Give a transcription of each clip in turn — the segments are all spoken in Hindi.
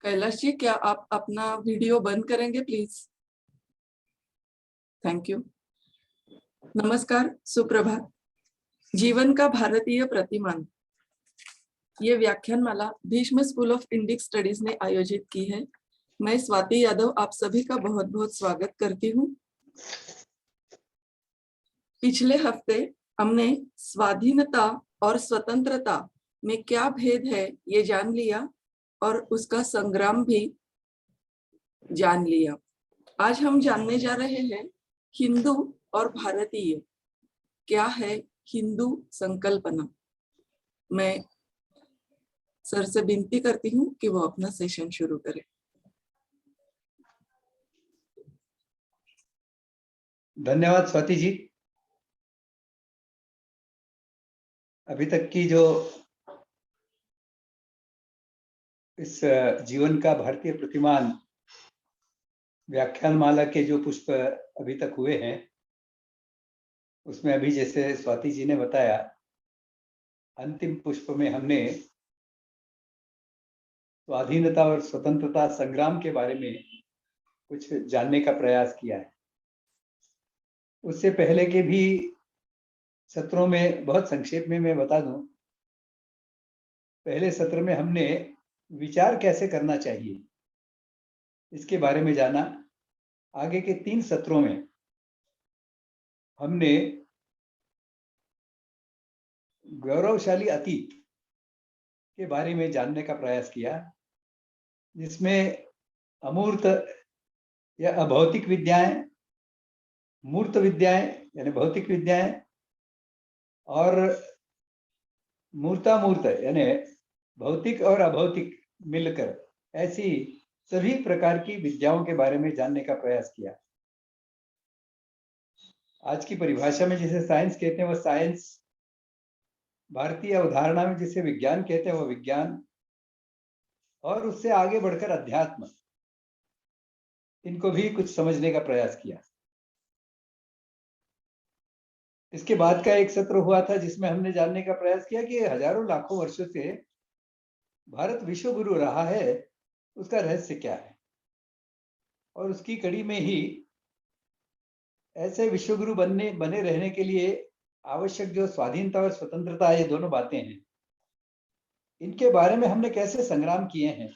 कैलाश जी, क्या आप अपना वीडियो बंद करेंगे प्लीज? Thank you. नमस्कार, सुप्रभात। जीवन का भारतीय प्रतिमान, ये व्याख्यानमाला Bhishma school of Indic studies ने आयोजित की है। मैं स्वाति यादव आप सभी का बहुत बहुत स्वागत करती हूँ। पिछले हफ्ते हमने स्वाधीनता और स्वतंत्रता में क्या भेद है ये जान लिया और उसका संग्राम भी जान लिया। आज हम जानने जा रहे हैं हिंदू और भारतीय क्या है हिंदू संकल्पना। मैं सर से विनती करती हूँ कि वो अपना सेशन शुरू करें। धन्यवाद स्वाति जी। अभी तक की जो इस जीवन का भारतीय प्रतिमान व्याख्यानमाला के जो पुष्प अभी तक हुए हैं, उसमें अभी जैसे स्वाति जी ने बताया, अंतिम पुष्प में हमने स्वाधीनता और स्वतंत्रता संग्राम के बारे में कुछ जानने का प्रयास किया है। उससे पहले के भी सत्रों में बहुत संक्षेप में मैं बता दूं। पहले सत्र में हमने विचार कैसे करना चाहिए इसके बारे में जाना। आगे के 3 सत्रों में हमने गौरवशाली अतीत के बारे में जानने का प्रयास किया, जिसमें अमूर्त या अभौतिक विद्याएं, मूर्त विद्याएं यानी भौतिक विद्याएं और मूर्तामूर्त यानी भौतिक और अभौतिक मिलकर ऐसी सभी प्रकार की विद्याओं के बारे में जानने का प्रयास किया। आज की परिभाषा में जिसे साइंस कहते हैं वह साइंस, भारतीय अवधारणा में जिसे विज्ञान कहते हैं वह विज्ञान, और उससे आगे बढ़कर अध्यात्म, इनको भी कुछ समझने का प्रयास किया। इसके बाद का एक सत्र हुआ था जिसमें हमने जानने का प्रयास किया कि हजारों लाखों वर्षों से भारत विश्व गुरु रहा है, उसका रहस्य क्या है। और उसकी कड़ी में ही ऐसे विश्वगुरु बने रहने के लिए आवश्यक जो स्वाधीनता और स्वतंत्रता है, ये दोनों बातें हैं, इनके बारे में हमने कैसे संग्राम किए हैं,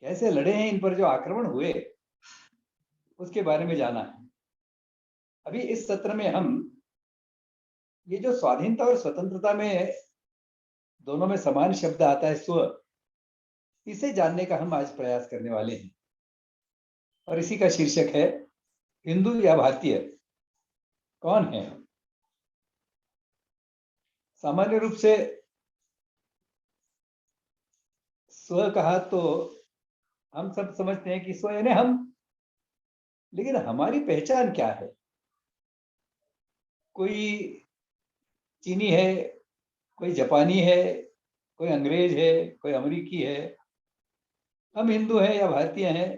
कैसे लड़े हैं, इन पर जो आक्रमण हुए उसके बारे में जाना है। अभी इस सत्र में हम ये जो स्वाधीनता और स्वतंत्रता में दोनों में समान शब्द आता है स्व, इसे जानने का हम आज प्रयास करने वाले हैं। और इसी का शीर्षक है हिंदू या भारतीय कौन है। सामान्य रूप से स्व कहा तो हम सब समझते हैं कि स्व यानी हम, लेकिन हमारी पहचान क्या है। कोई चीनी है, कोई जापानी है, कोई अंग्रेज है, कोई अमेरिकी है। हम हिंदू हैं या भारतीय हैं,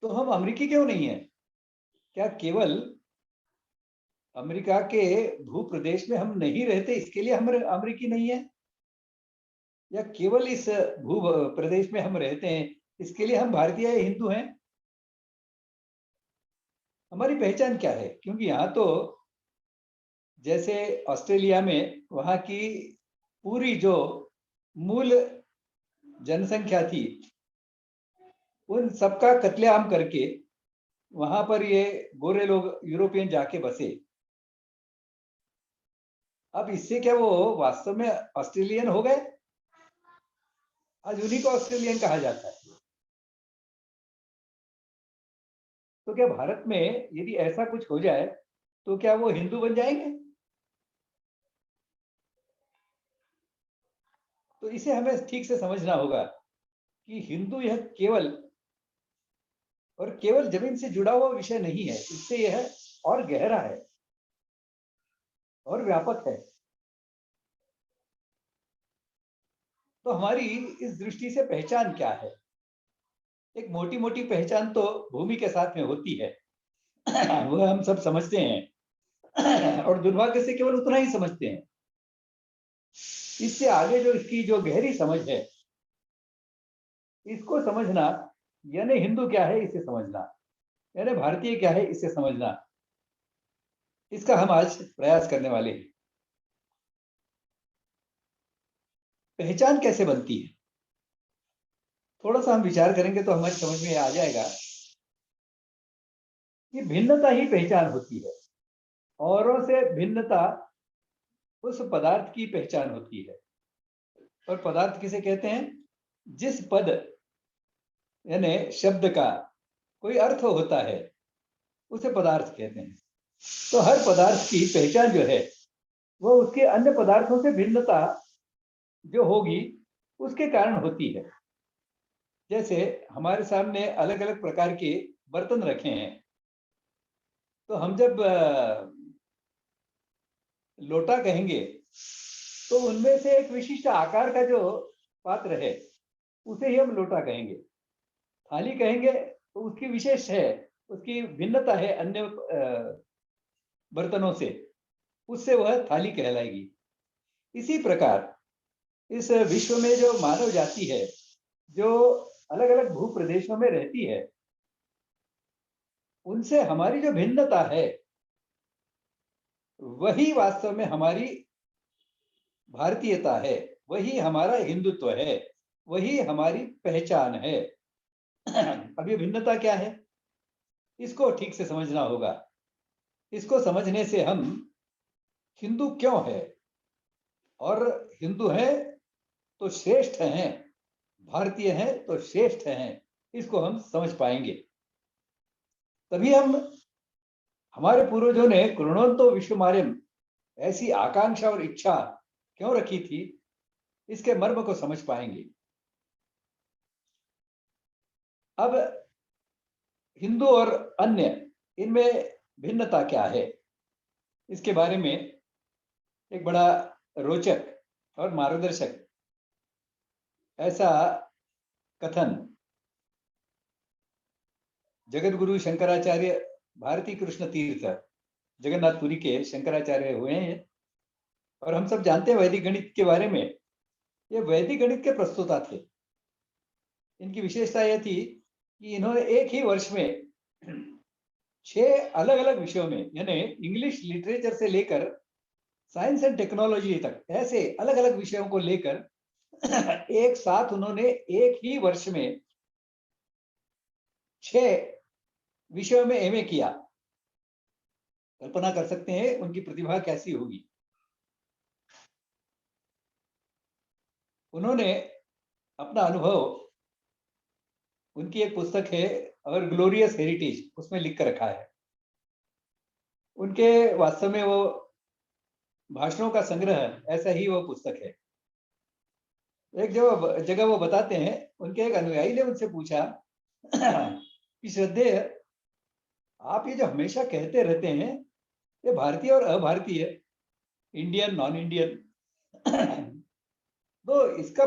तो हम अमेरिकी क्यों नहीं है? क्या केवल अमेरिका के भूप्रदेश में हम नहीं रहते इसके लिए हम अमेरिकी नहीं है, या केवल इस भू प्रदेश में हम रहते हैं इसके लिए हम भारतीय या हिंदू हैं? हमारी पहचान क्या है? क्योंकि यहाँ तो जैसे ऑस्ट्रेलिया में वहां की पूरी जो मूल जनसंख्या थी उन सबका कत्लेआम करके वहां पर ये गोरे लोग यूरोपियन जाके बसे। अब इससे क्या वो वास्तव में ऑस्ट्रेलियन हो गए? आज उन्हीं को ऑस्ट्रेलियन कहा जाता है। तो क्या भारत में यदि ऐसा कुछ हो जाए तो क्या वो हिंदू बन जाएंगे? तो इसे हमें ठीक से समझना होगा कि हिंदू यह केवल और केवल जमीन से जुड़ा हुआ विषय नहीं है, इससे यह और गहरा है और व्यापक है। तो हमारी इस दृष्टि से पहचान क्या है? एक मोटी मोटी पहचान तो भूमि के साथ में होती है, वह हम सब समझते हैं और दुर्भाग्य से केवल उतना ही समझते हैं। इससे आगे जो इसकी जो गहरी समझ है, इसको समझना, यानी हिंदू क्या है इसे समझना, यानी भारतीय क्या है इसे समझना, इसका हम आज प्रयास करने वाले हैं। पहचान कैसे बनती है, थोड़ा सा हम विचार करेंगे तो हमारी समझ में आ जाएगा कि भिन्नता ही पहचान होती है। औरों से भिन्नता उस पदार्थ की पहचान होती है। और पदार्थ किसे कहते हैं? जिस पद यानी शब्द का कोई अर्थ होता है उसे पदार्थ कहते हैं। तो हर पदार्थ की पहचान जो है वो उसके अन्य पदार्थों से भिन्नता जो होगी उसके कारण होती है। जैसे हमारे सामने अलग अलग प्रकार के बर्तन रखे हैं, तो हम जब लोटा कहेंगे तो उनमें से एक विशिष्ट आकार का जो पात्र है उसे ही हम लोटा कहेंगे। थाली कहेंगे तो उसकी विशेष है, उसकी भिन्नता है अन्य बर्तनों से, उससे वह थाली कहलाएगी। इसी प्रकार इस विश्व में जो मानव जाति है, जो अलग अलग भू प्रदेशों में रहती है, उनसे हमारी जो भिन्नता है वही वास्तव में हमारी भारतीयता है, वही हमारा हिंदुत्व है, वही हमारी पहचान है। अब ये भिन्नता क्या है, इसको ठीक से समझना होगा। इसको समझने से हम हिंदू क्यों है और हिंदू है तो श्रेष्ठ हैं, भारतीय हैं तो श्रेष्ठ हैं, इसको हम समझ पाएंगे। तभी हम, हमारे पूर्वजों ने कृणोन्तो विश्वमार्यम ऐसी आकांक्षा और इच्छा क्यों रखी थी, इसके मर्म को समझ पाएंगे। अब हिंदू और अन्य, इनमें भिन्नता क्या है, इसके बारे में एक बड़ा रोचक और मार्गदर्शक ऐसा कथन जगत गुरु शंकराचार्य भारती कृष्ण तीर्थ जगन्नाथपुरी के शंकराचार्य हुए हैं। और हम सब जानते हैं वैदिक गणित के बारे में, ये वैदिक गणित के प्रस्तोता थे। इनकी विशेषता यह थी कि इन्होंने एक ही वर्ष में 6 अलग अलग विषयों में, यानी इंग्लिश लिटरेचर से लेकर साइंस एंड टेक्नोलॉजी तक, ऐसे अलग अलग विषयों को लेकर एक साथ उन्होंने एक ही वर्ष में 6 विषयों में एमए किया। कल्पना कर सकते हैं उनकी प्रतिभा कैसी होगी। उन्होंने अपना अनुभव, उनकी एक पुस्तक है और ग्लोरियस हेरिटेज, उसमें लिख कर रखा है। उनके वास्तव में वो भाषणों का संग्रह, ऐसा ही वो पुस्तक है। एक जो जगह वो बताते हैं, उनके एक अनुयायी ने उनसे पूछा कि श्रद्धेय, आप ये जो हमेशा कहते रहते हैं ये भारतीय और अभारतीय, इंडियन नॉन इंडियन, तो इसका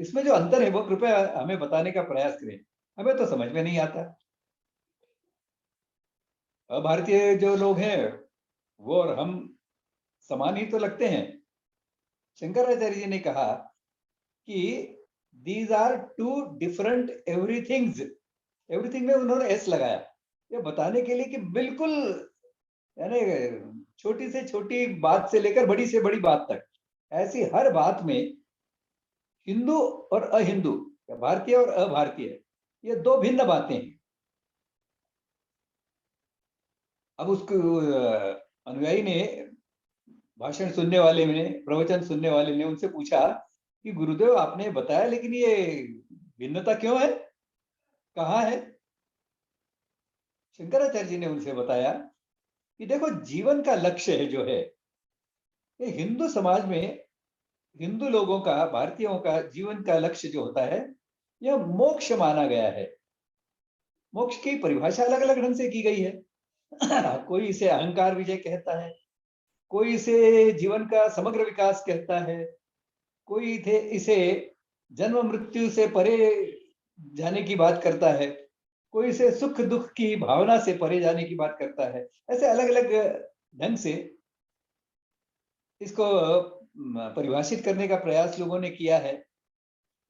इसमें जो अंतर है वो कृपया हमें बताने का प्रयास करें, हमें तो समझ में नहीं आता। अभारतीय जो लोग हैं वो और हम समान ही तो लगते हैं। शंकराचार्य जी ने कहा कि these are two different everythings, everything में उन्होंने एस लगाया, ये बताने के लिए कि बिल्कुल, यानी छोटी से छोटी बात से लेकर बड़ी से बड़ी बात तक, ऐसी हर बात में हिंदू और अहिंदू, भारतीय और अभारतीय, ये 2 भिन्न बातें हैं। अब उसको अनुयायी ने, भाषण सुनने वाले ने, प्रवचन सुनने वाले ने उनसे पूछा कि गुरुदेव आपने बताया, लेकिन ये भिन्नता क्यों है, कहाँ है? शंकराचार्य जी ने उनसे बताया कि देखो, जीवन का लक्ष्य है जो है, ये हिंदू समाज में हिंदू लोगों का, भारतीयों का जीवन का लक्ष्य जो होता है, यह मोक्ष माना गया है। मोक्ष की परिभाषा अलग अलग ढंग से की गई है। कोई इसे अहंकार विजय कहता है, कोई इसे जीवन का समग्र विकास कहता है, कोई इसे जन्म मृत्यु से परे जाने की बात करता है, कोई इसे सुख दुख की भावना से परे जाने की बात करता है। ऐसे अलग अलग ढंग से इसको परिभाषित करने का प्रयास लोगों ने किया है।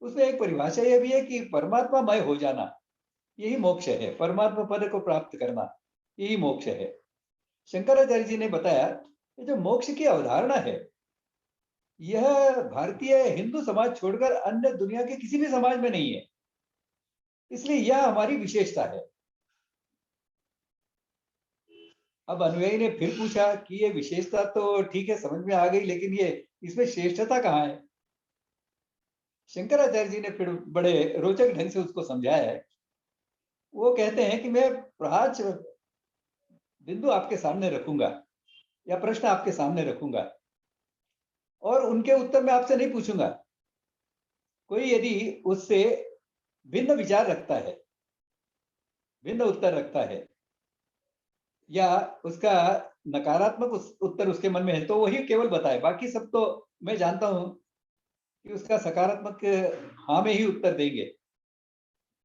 उसमें एक परिभाषा यह भी है कि परमात्मामय हो जाना यही मोक्ष है, परमात्मा पद को प्राप्त करना यही मोक्ष है। शंकराचार्य जी ने बताया ये जो मोक्ष की अवधारणा है यह भारतीय हिंदू समाज छोड़कर अन्य दुनिया के किसी भी समाज में नहीं है, इसलिए यह हमारी विशेषता है। अब अनुयायी ने फिर पूछा कि ये विशेषता तो ठीक है, समझ में आ गई, लेकिन ये इसमें श्रेष्ठता कहाँ है? शंकराचार्य जी ने फिर बड़े रोचक ढंग से उसको समझाया है। वो कहते हैं कि मैं प्रहाच बिंदु आपके सामने रखूंगा या प्रश्न आपके सामने रखूंगा और उनके उत्तर मैं आपसे नहीं पूछूंगा। कोई यदि उससे भिन्न विचार रखता है, भिन्न उत्तर रखता है या उसका नकारात्मक उत्तर उसके मन में है तो वही केवल बताए, बाकी सब तो मैं जानता हूं कि उसका सकारात्मक हाँ में ही उत्तर देंगे।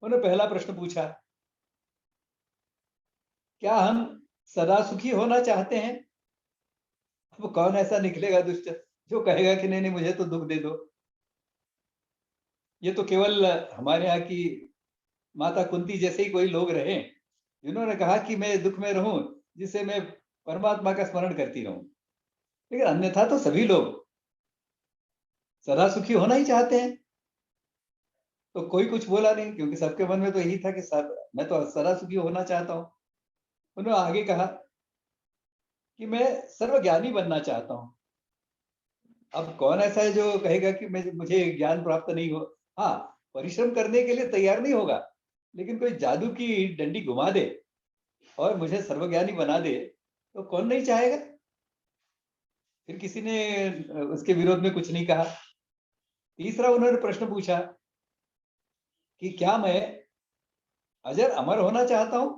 उन्होंने पहला प्रश्न पूछा, क्या हम सदा सुखी होना चाहते हैं? अब कौन ऐसा निकलेगा दुष्ट जो कहेगा कि नहीं नहीं मुझे तो दुख दे दो। ये तो केवल हमारे यहाँ की माता कुंती जैसे ही कोई लोग रहे जिन्होंने कहा कि मैं दुख में रहूं जिससे मैं परमात्मा का स्मरण करती रहूं, लेकिन अन्यथा तो सभी लोग सदा सुखी होना ही चाहते हैं। तो कोई कुछ बोला नहीं क्योंकि सबके मन में तो यही था कि मैं तो सदा सुखी होना चाहता हूं। उन्होंने आगे कहा कि मैं सर्वज्ञानी बनना चाहता हूं। अब कौन ऐसा है जो कहेगा कि मुझे ज्ञान प्राप्त नहीं हो? हाँ, परिश्रम करने के लिए तैयार नहीं होगा, लेकिन कोई जादू की डंडी घुमा दे और मुझे सर्वज्ञानी बना दे तो कौन नहीं चाहेगा? फिर किसी ने उसके विरोध में कुछ नहीं कहा। तीसरा उन्होंने प्रश्न पूछा कि क्या मैं अजर अमर होना चाहता हूं?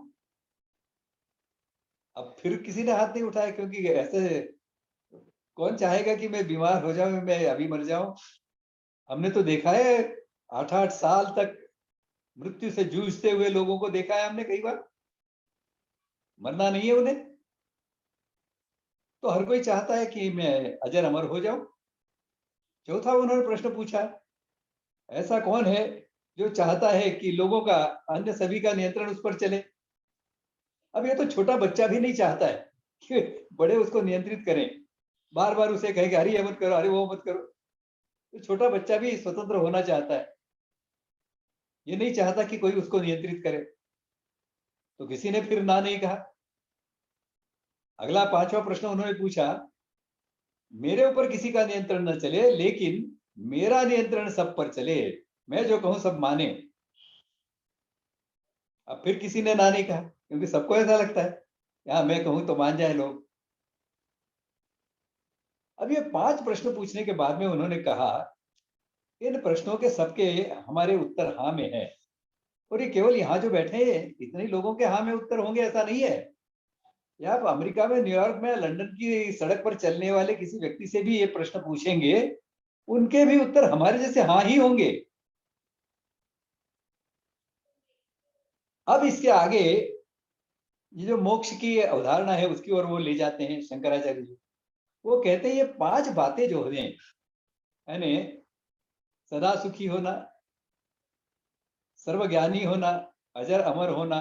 अब फिर किसी ने हाथ नहीं उठाया क्योंकि ऐसे कौन चाहेगा कि मैं बीमार हो जाऊं, मैं अभी मर जाऊं। हमने तो देखा है 8-8 साल तक मृत्यु से जूझते हुए लोगों को देखा है हमने कई बार, मरना नहीं है उन्हें। तो हर कोई चाहता है कि मैं अजर अमर हो जाऊं। चौथा उन्होंने प्रश्न पूछा, ऐसा कौन है जो चाहता है कि लोगों का अन्य सभी का नियंत्रण उस पर चले? अब ये तो छोटा बच्चा भी नहीं चाहता है कि बड़े उसको नियंत्रित करें, बार बार उसे कहे कि अरे ये मत करो, अरे वो मत करो। तो छोटा बच्चा भी स्वतंत्र होना चाहता है, ये नहीं चाहता कि कोई उसको नियंत्रित करे। तो किसी ने फिर ना नहीं कहा। अगला पांचवा प्रश्न उन्होंने पूछा, मेरे ऊपर किसी का नियंत्रण न चले लेकिन मेरा नियंत्रण सब पर चले, मैं जो कहूं सब माने। अब फिर किसी ने ना नहीं कहा क्योंकि सबको ऐसा लगता है यार मैं कहूं तो मान जाए लोग। अब ये 5 प्रश्न पूछने के बाद में उन्होंने कहा, इन प्रश्नों के सबके हमारे उत्तर हाँ में है। और ये केवल यहाँ जो बैठे हैं इतने लोगों के हाँ में उत्तर होंगे ऐसा नहीं है। या आप अमेरिका में, न्यूयॉर्क में, लंदन की सड़क पर चलने वाले किसी व्यक्ति से भी ये प्रश्न पूछेंगे, उनके भी उत्तर हमारे जैसे हाँ ही होंगे। अब इसके आगे ये जो मोक्ष की अवधारणा है उसकी ओर वो ले जाते हैं शंकराचार्य जी। वो कहते हैं ये 5 बातें जो हैं, यानी सदा सुखी होना, सर्वज्ञानी होना, अजर अमर होना,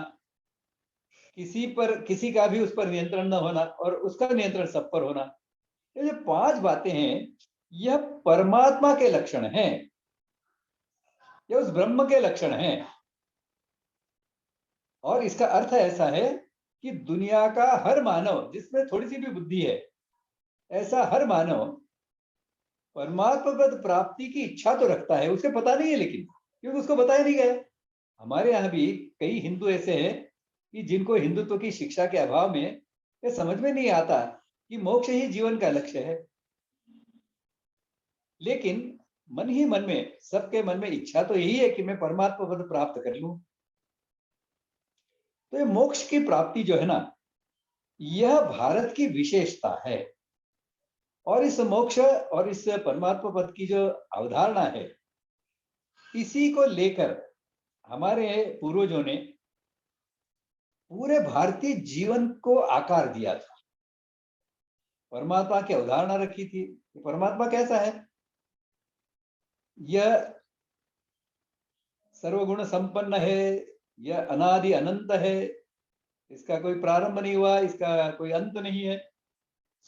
किसी का भी उस पर नियंत्रण न होना और उसका नियंत्रण सब पर होना, ये जो 5 बातें हैं यह परमात्मा के लक्षण हैं, यह उस ब्रह्म के लक्षण हैं। और इसका अर्थ ऐसा है कि दुनिया का हर मानव जिसमें थोड़ी सी भी बुद्धि है, ऐसा हर मानव परमात्मा पद प्राप्ति की इच्छा तो रखता है, उसे पता नहीं है लेकिन क्योंकि उसको बताया नहीं गया। हमारे यहाँ भी कई हिंदू ऐसे हैं कि जिनको हिंदुत्व की शिक्षा के अभाव में ये समझ में नहीं आता कि मोक्ष ही जीवन का लक्ष्य है। लेकिन मन ही मन में, सबके मन में इच्छा तो यही है कि मैं परमात्मा पद प्राप्त कर लूं। तो ये मोक्ष की प्राप्ति जो है ना, यह भारत की विशेषता है। और इस मोक्ष और इस परमात्मा पद की जो अवधारणा है, इसी को लेकर हमारे पूर्वजों ने पूरे भारतीय जीवन को आकार दिया था। परमात्मा की अवधारणा रखी थी। परमात्मा कैसा है? यह सर्वगुण संपन्न है, यह अनादि अनंत है, इसका कोई प्रारंभ नहीं हुआ, इसका कोई अंत नहीं है।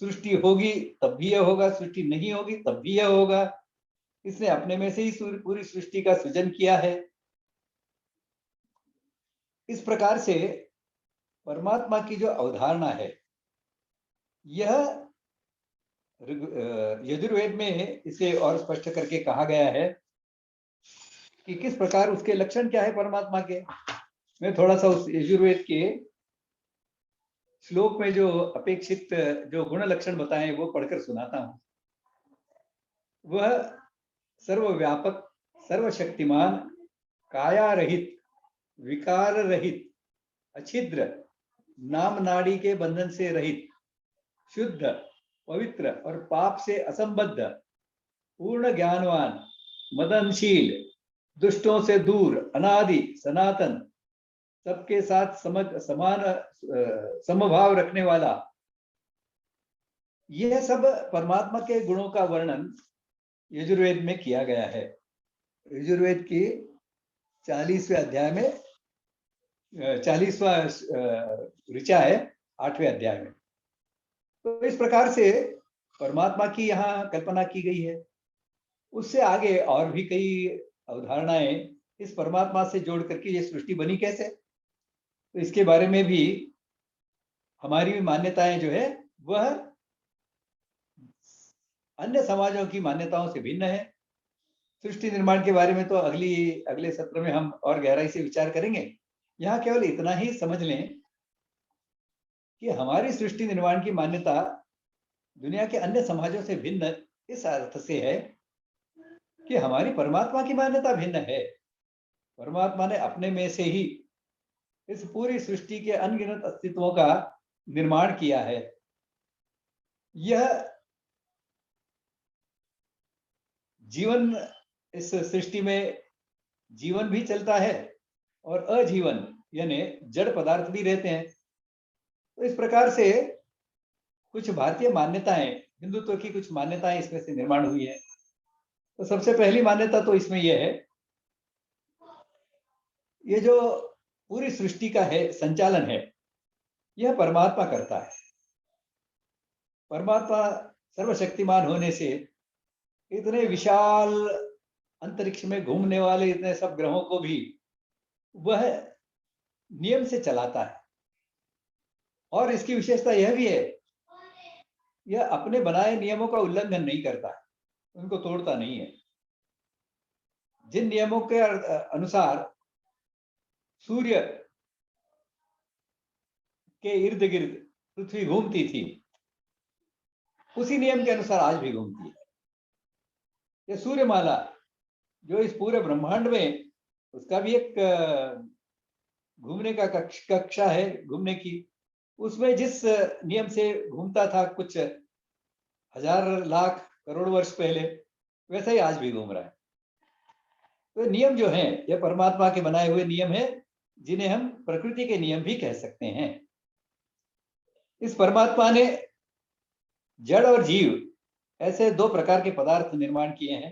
सृष्टि होगी तब भी यह होगा, सृष्टि नहीं होगी तब भी यह होगा। इसने अपने में से ही पूरी सृष्टि का सृजन किया है। इस प्रकार से परमात्मा की जो अवधारणा है, यह यजुर्वेद में इसे और स्पष्ट करके कहा गया है कि किस प्रकार उसके लक्षण क्या है परमात्मा के। मैं थोड़ा सा उस यजुर्वेद के श्लोक में जो अपेक्षित जो गुण लक्षण बताए वो पढ़कर सुनाता हूं। वह सर्वव्यापक, सर्वशक्तिमान, काया रहित, विकार रहित, अछिद्र, नाम नाड़ी के बंधन से रहित, शुद्ध, पवित्र और पाप से असंबद्ध, पूर्ण ज्ञानवान, मदनशील, दुष्टों से दूर, अनादि, सनातन, सबके साथ समान समभाव रखने वाला, यह सब परमात्मा के गुणों का वर्णन यजुर्वेद में किया गया है। यजुर्वेद की 40वें अध्याय में 40वां ऋचा है 8वें अध्याय में। तो इस प्रकार से परमात्मा की यहाँ कल्पना की गई है। उससे आगे और भी कई अवधारणाएं इस परमात्मा से जोड़ करके ये सृष्टि बनी कैसे, तो इसके बारे में भी हमारी मान्यताएं जो है वह अन्य समाजों की मान्यताओं से भिन्न है। सृष्टि निर्माण के बारे में तो अगले सत्र में हम और गहराई से विचार करेंगे। यहाँ केवल इतना ही समझ लें कि हमारी सृष्टि निर्माण की मान्यता दुनिया के अन्य समाजों से भिन्न इस अर्थ से है कि हमारी परमात्मा की मान्यता भिन्न है। परमात्मा ने अपने में से ही इस पूरी सृष्टि के अनगिनत अस्तित्वों का निर्माण किया है। यह जीवन, इस सृष्टि में जीवन भी चलता है और अजीवन यानी जड़ पदार्थ भी रहते हैं। तो इस प्रकार से कुछ भारतीय मान्यताएं, हिंदुत्व की कुछ मान्यताएं इसमें से निर्माण हुई है। तो सबसे पहली मान्यता तो इसमें यह है, ये जो पूरी सृष्टि का है संचालन है, यह परमात्मा करता है। परमात्मा सर्वशक्तिमान होने से इतने विशाल अंतरिक्ष में घूमने वाले इतने सब ग्रहों को भी वह नियम से चलाता है। और इसकी विशेषता यह भी है, यह अपने बनाए नियमों का उल्लंघन नहीं करता, उनको तोड़ता नहीं है। जिन नियमों के अनुसार सूर्य के इर्द गिर्द पृथ्वी घूमती थी, उसी नियम के अनुसार आज भी घूमती है। ये सूर्यमाला जो इस पूरे ब्रह्मांड में, उसका भी एक घूमने का कक्षा है घूमने की। उसमें जिस नियम से घूमता था कुछ हजार लाख करोड़ वर्ष पहले, वैसा ही आज भी घूम रहा है। तो नियम जो हैं ये परमात्मा के बनाए हुए नियम हैं, जिन्हें हम प्रकृति के नियम भी कह सकते हैं। इस परमात्मा ने जड़ और जीव ऐसे दो प्रकार के पदार्थ निर्माण किए हैं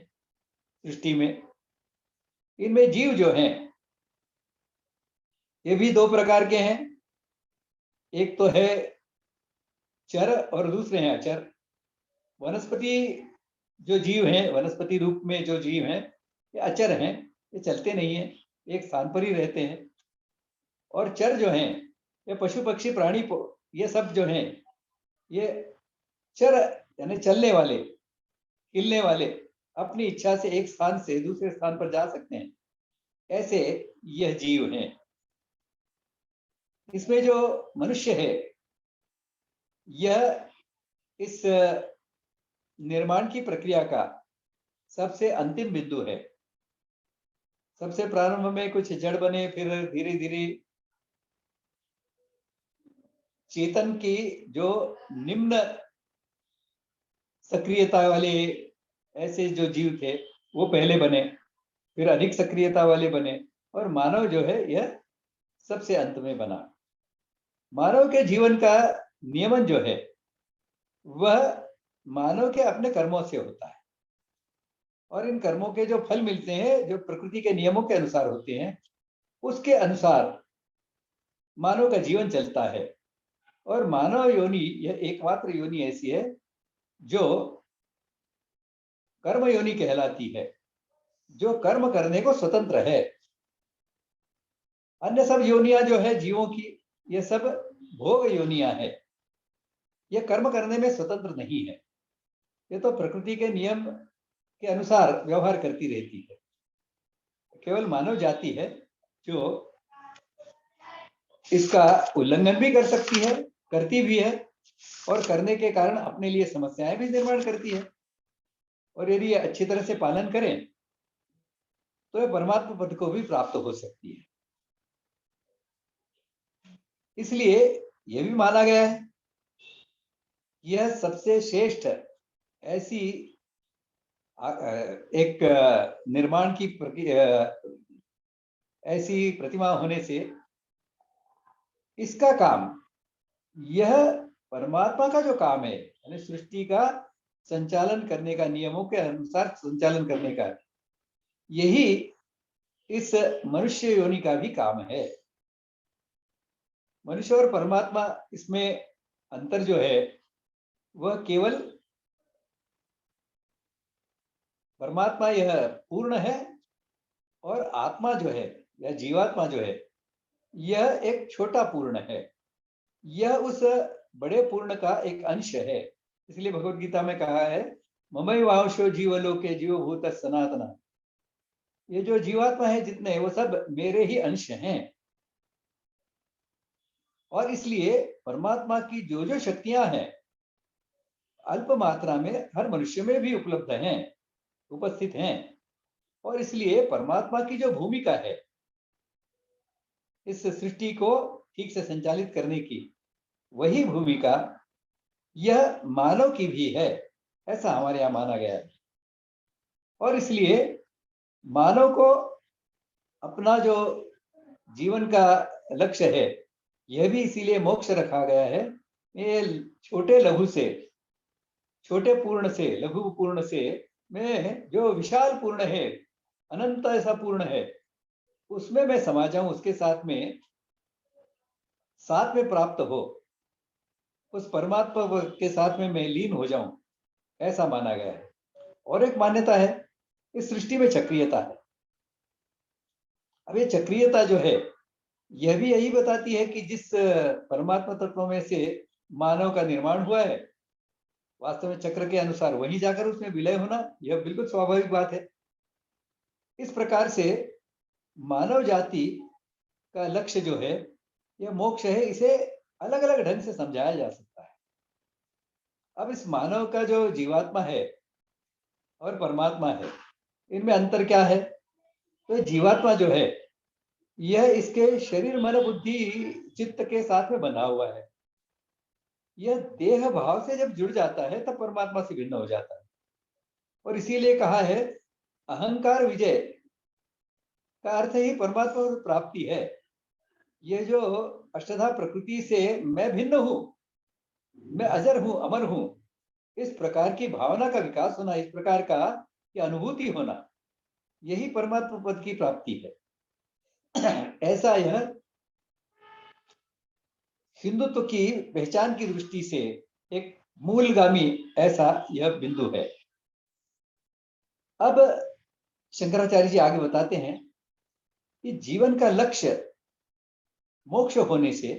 सृष्टि में। इनमें जीव जो हैं ये भी दो प्रकार के हैं। एक तो है चर और दूसरे हैं अचर। वनस्पति जो जीव हैं, वनस्पति रूप में जो जीव हैं, ये अचर हैं, ये चलते नहीं हैं, एक स्थान पर ही रहते हैं। और चर जो हैं, ये पशु पक्षी प्राणी, ये सब जो हैं ये चर यानी चलने वाले, हिलने वाले, अपनी इच्छा से एक स्थान से दूसरे स्थान पर जा सकते हैं, ऐसे यह जीव हैं। इसमें जो मनुष्य है यह इस निर्माण की प्रक्रिया का सबसे अंतिम बिंदु है। सबसे प्रारंभ में कुछ जड़ बने, फिर धीरे धीरे चेतन की जो निम्न सक्रियता वाले ऐसे जो जीव थे वो पहले बने, फिर अधिक सक्रियता वाले बने, और मानव जो है यह सबसे अंत में बना। मानव के जीवन का नियमन जो है वह मानव के अपने कर्मों से होता है, और इन कर्मों के जो फल मिलते हैं जो प्रकृति के नियमों के अनुसार होते हैं, उसके अनुसार मानव का जीवन चलता है। और मानव योनि यह एकमात्र योनि ऐसी है जो कर्म योनि कहलाती है, जो कर्म करने को स्वतंत्र है। अन्य सब योनियां जो है जीवों की, ये सब भोग योनियां है, ये कर्म करने में स्वतंत्र नहीं है, ये तो प्रकृति के नियम के अनुसार व्यवहार करती रहती है। केवल मानव जाति है जो इसका उल्लंघन भी कर सकती है, करती भी है, और करने के कारण अपने लिए समस्याएं भी निर्माण करती है। और यदि ये अच्छी तरह से पालन करें तो ये परमात्मा पद को भी प्राप्त हो सकती है। इसलिए यह भी माना गया है, यह सबसे श्रेष्ठ ऐसी एक निर्माण की ऐसी प्रतिमा होने से इसका काम, यह परमात्मा का जो काम है, यानी सृष्टि का संचालन करने का, नियमों के अनुसार संचालन करने का, यही इस मनुष्य योनि का भी काम है। मनुष्य और परमात्मा इसमें अंतर जो है वह केवल परमात्मा यह पूर्ण है, और आत्मा जो है या जीवात्मा जो है यह एक छोटा पूर्ण है, यह उस बड़े पूर्ण का एक अंश है। इसलिए भगवत गीता में कहा है, ममई वांशो जीवलोके जीवभूत सनातना, ये जो जीवात्मा है जितने, वो सब मेरे ही अंश हैं। और इसलिए परमात्मा की जो जो शक्तियां हैं अल्प मात्रा में हर मनुष्य में भी उपलब्ध हैं, उपस्थित हैं। और इसलिए परमात्मा की जो भूमिका है इस सृष्टि को ठीक से संचालित करने की, वही भूमिका यह मानव की भी है, ऐसा हमारे यहां माना गया है। और इसलिए मानव को अपना जो जीवन का लक्ष्य है, यह भी इसीलिए मोक्ष रखा गया है। ये छोटे लघु से, छोटे पूर्ण से, लघु पूर्ण से में जो विशाल पूर्ण है, अनंत ऐसा पूर्ण है, उसमें मैं समा जाऊं, उसके साथ में प्राप्त हो, उस परमात्मा के साथ में मैं लीन हो जाऊं, ऐसा माना गया है। और एक मान्यता है, इस सृष्टि में चक्रीयता है। अब ये चक्रीयता जो है यह भी यही बताती है कि जिस परमात्मा तत्व में से मानव का निर्माण हुआ है, वास्तव में चक्र के अनुसार वहीं जाकर उसमें विलय होना, यह बिल्कुल स्वाभाविक बात है। इस प्रकार से मानव जाति का लक्ष्य जो है यह मोक्ष है, इसे अलग अलग ढंग से समझाया जा सकता है। अब इस मानव का जो जीवात्मा है और परमात्मा है, इनमें अंतर क्या है? तो जीवात्मा जो है यह इसके शरीर मन बुद्धि चित्त के साथ में बंधा हुआ है। यह देह भाव से जब जुड़ जाता है तब परमात्मा से भिन्न हो जाता है। और इसीलिए कहा है, अहंकार विजय का अर्थ ही परमात्मा की प्राप्ति है। यह जो अष्टधा प्रकृति से मैं भिन्न हूं, मैं अजर हूं, अमर हूं, इस प्रकार की भावना का विकास होना, इस प्रकार का अनुभूति होना, यही परमात्मा पद की प्राप्ति है। ऐसा यह हिंदुत्व की पहचान की दृष्टि से एक मूलगामी ऐसा यह बिंदु है। अब शंकराचार्य जी आगे बताते हैं कि जीवन का लक्ष्य मोक्ष होने से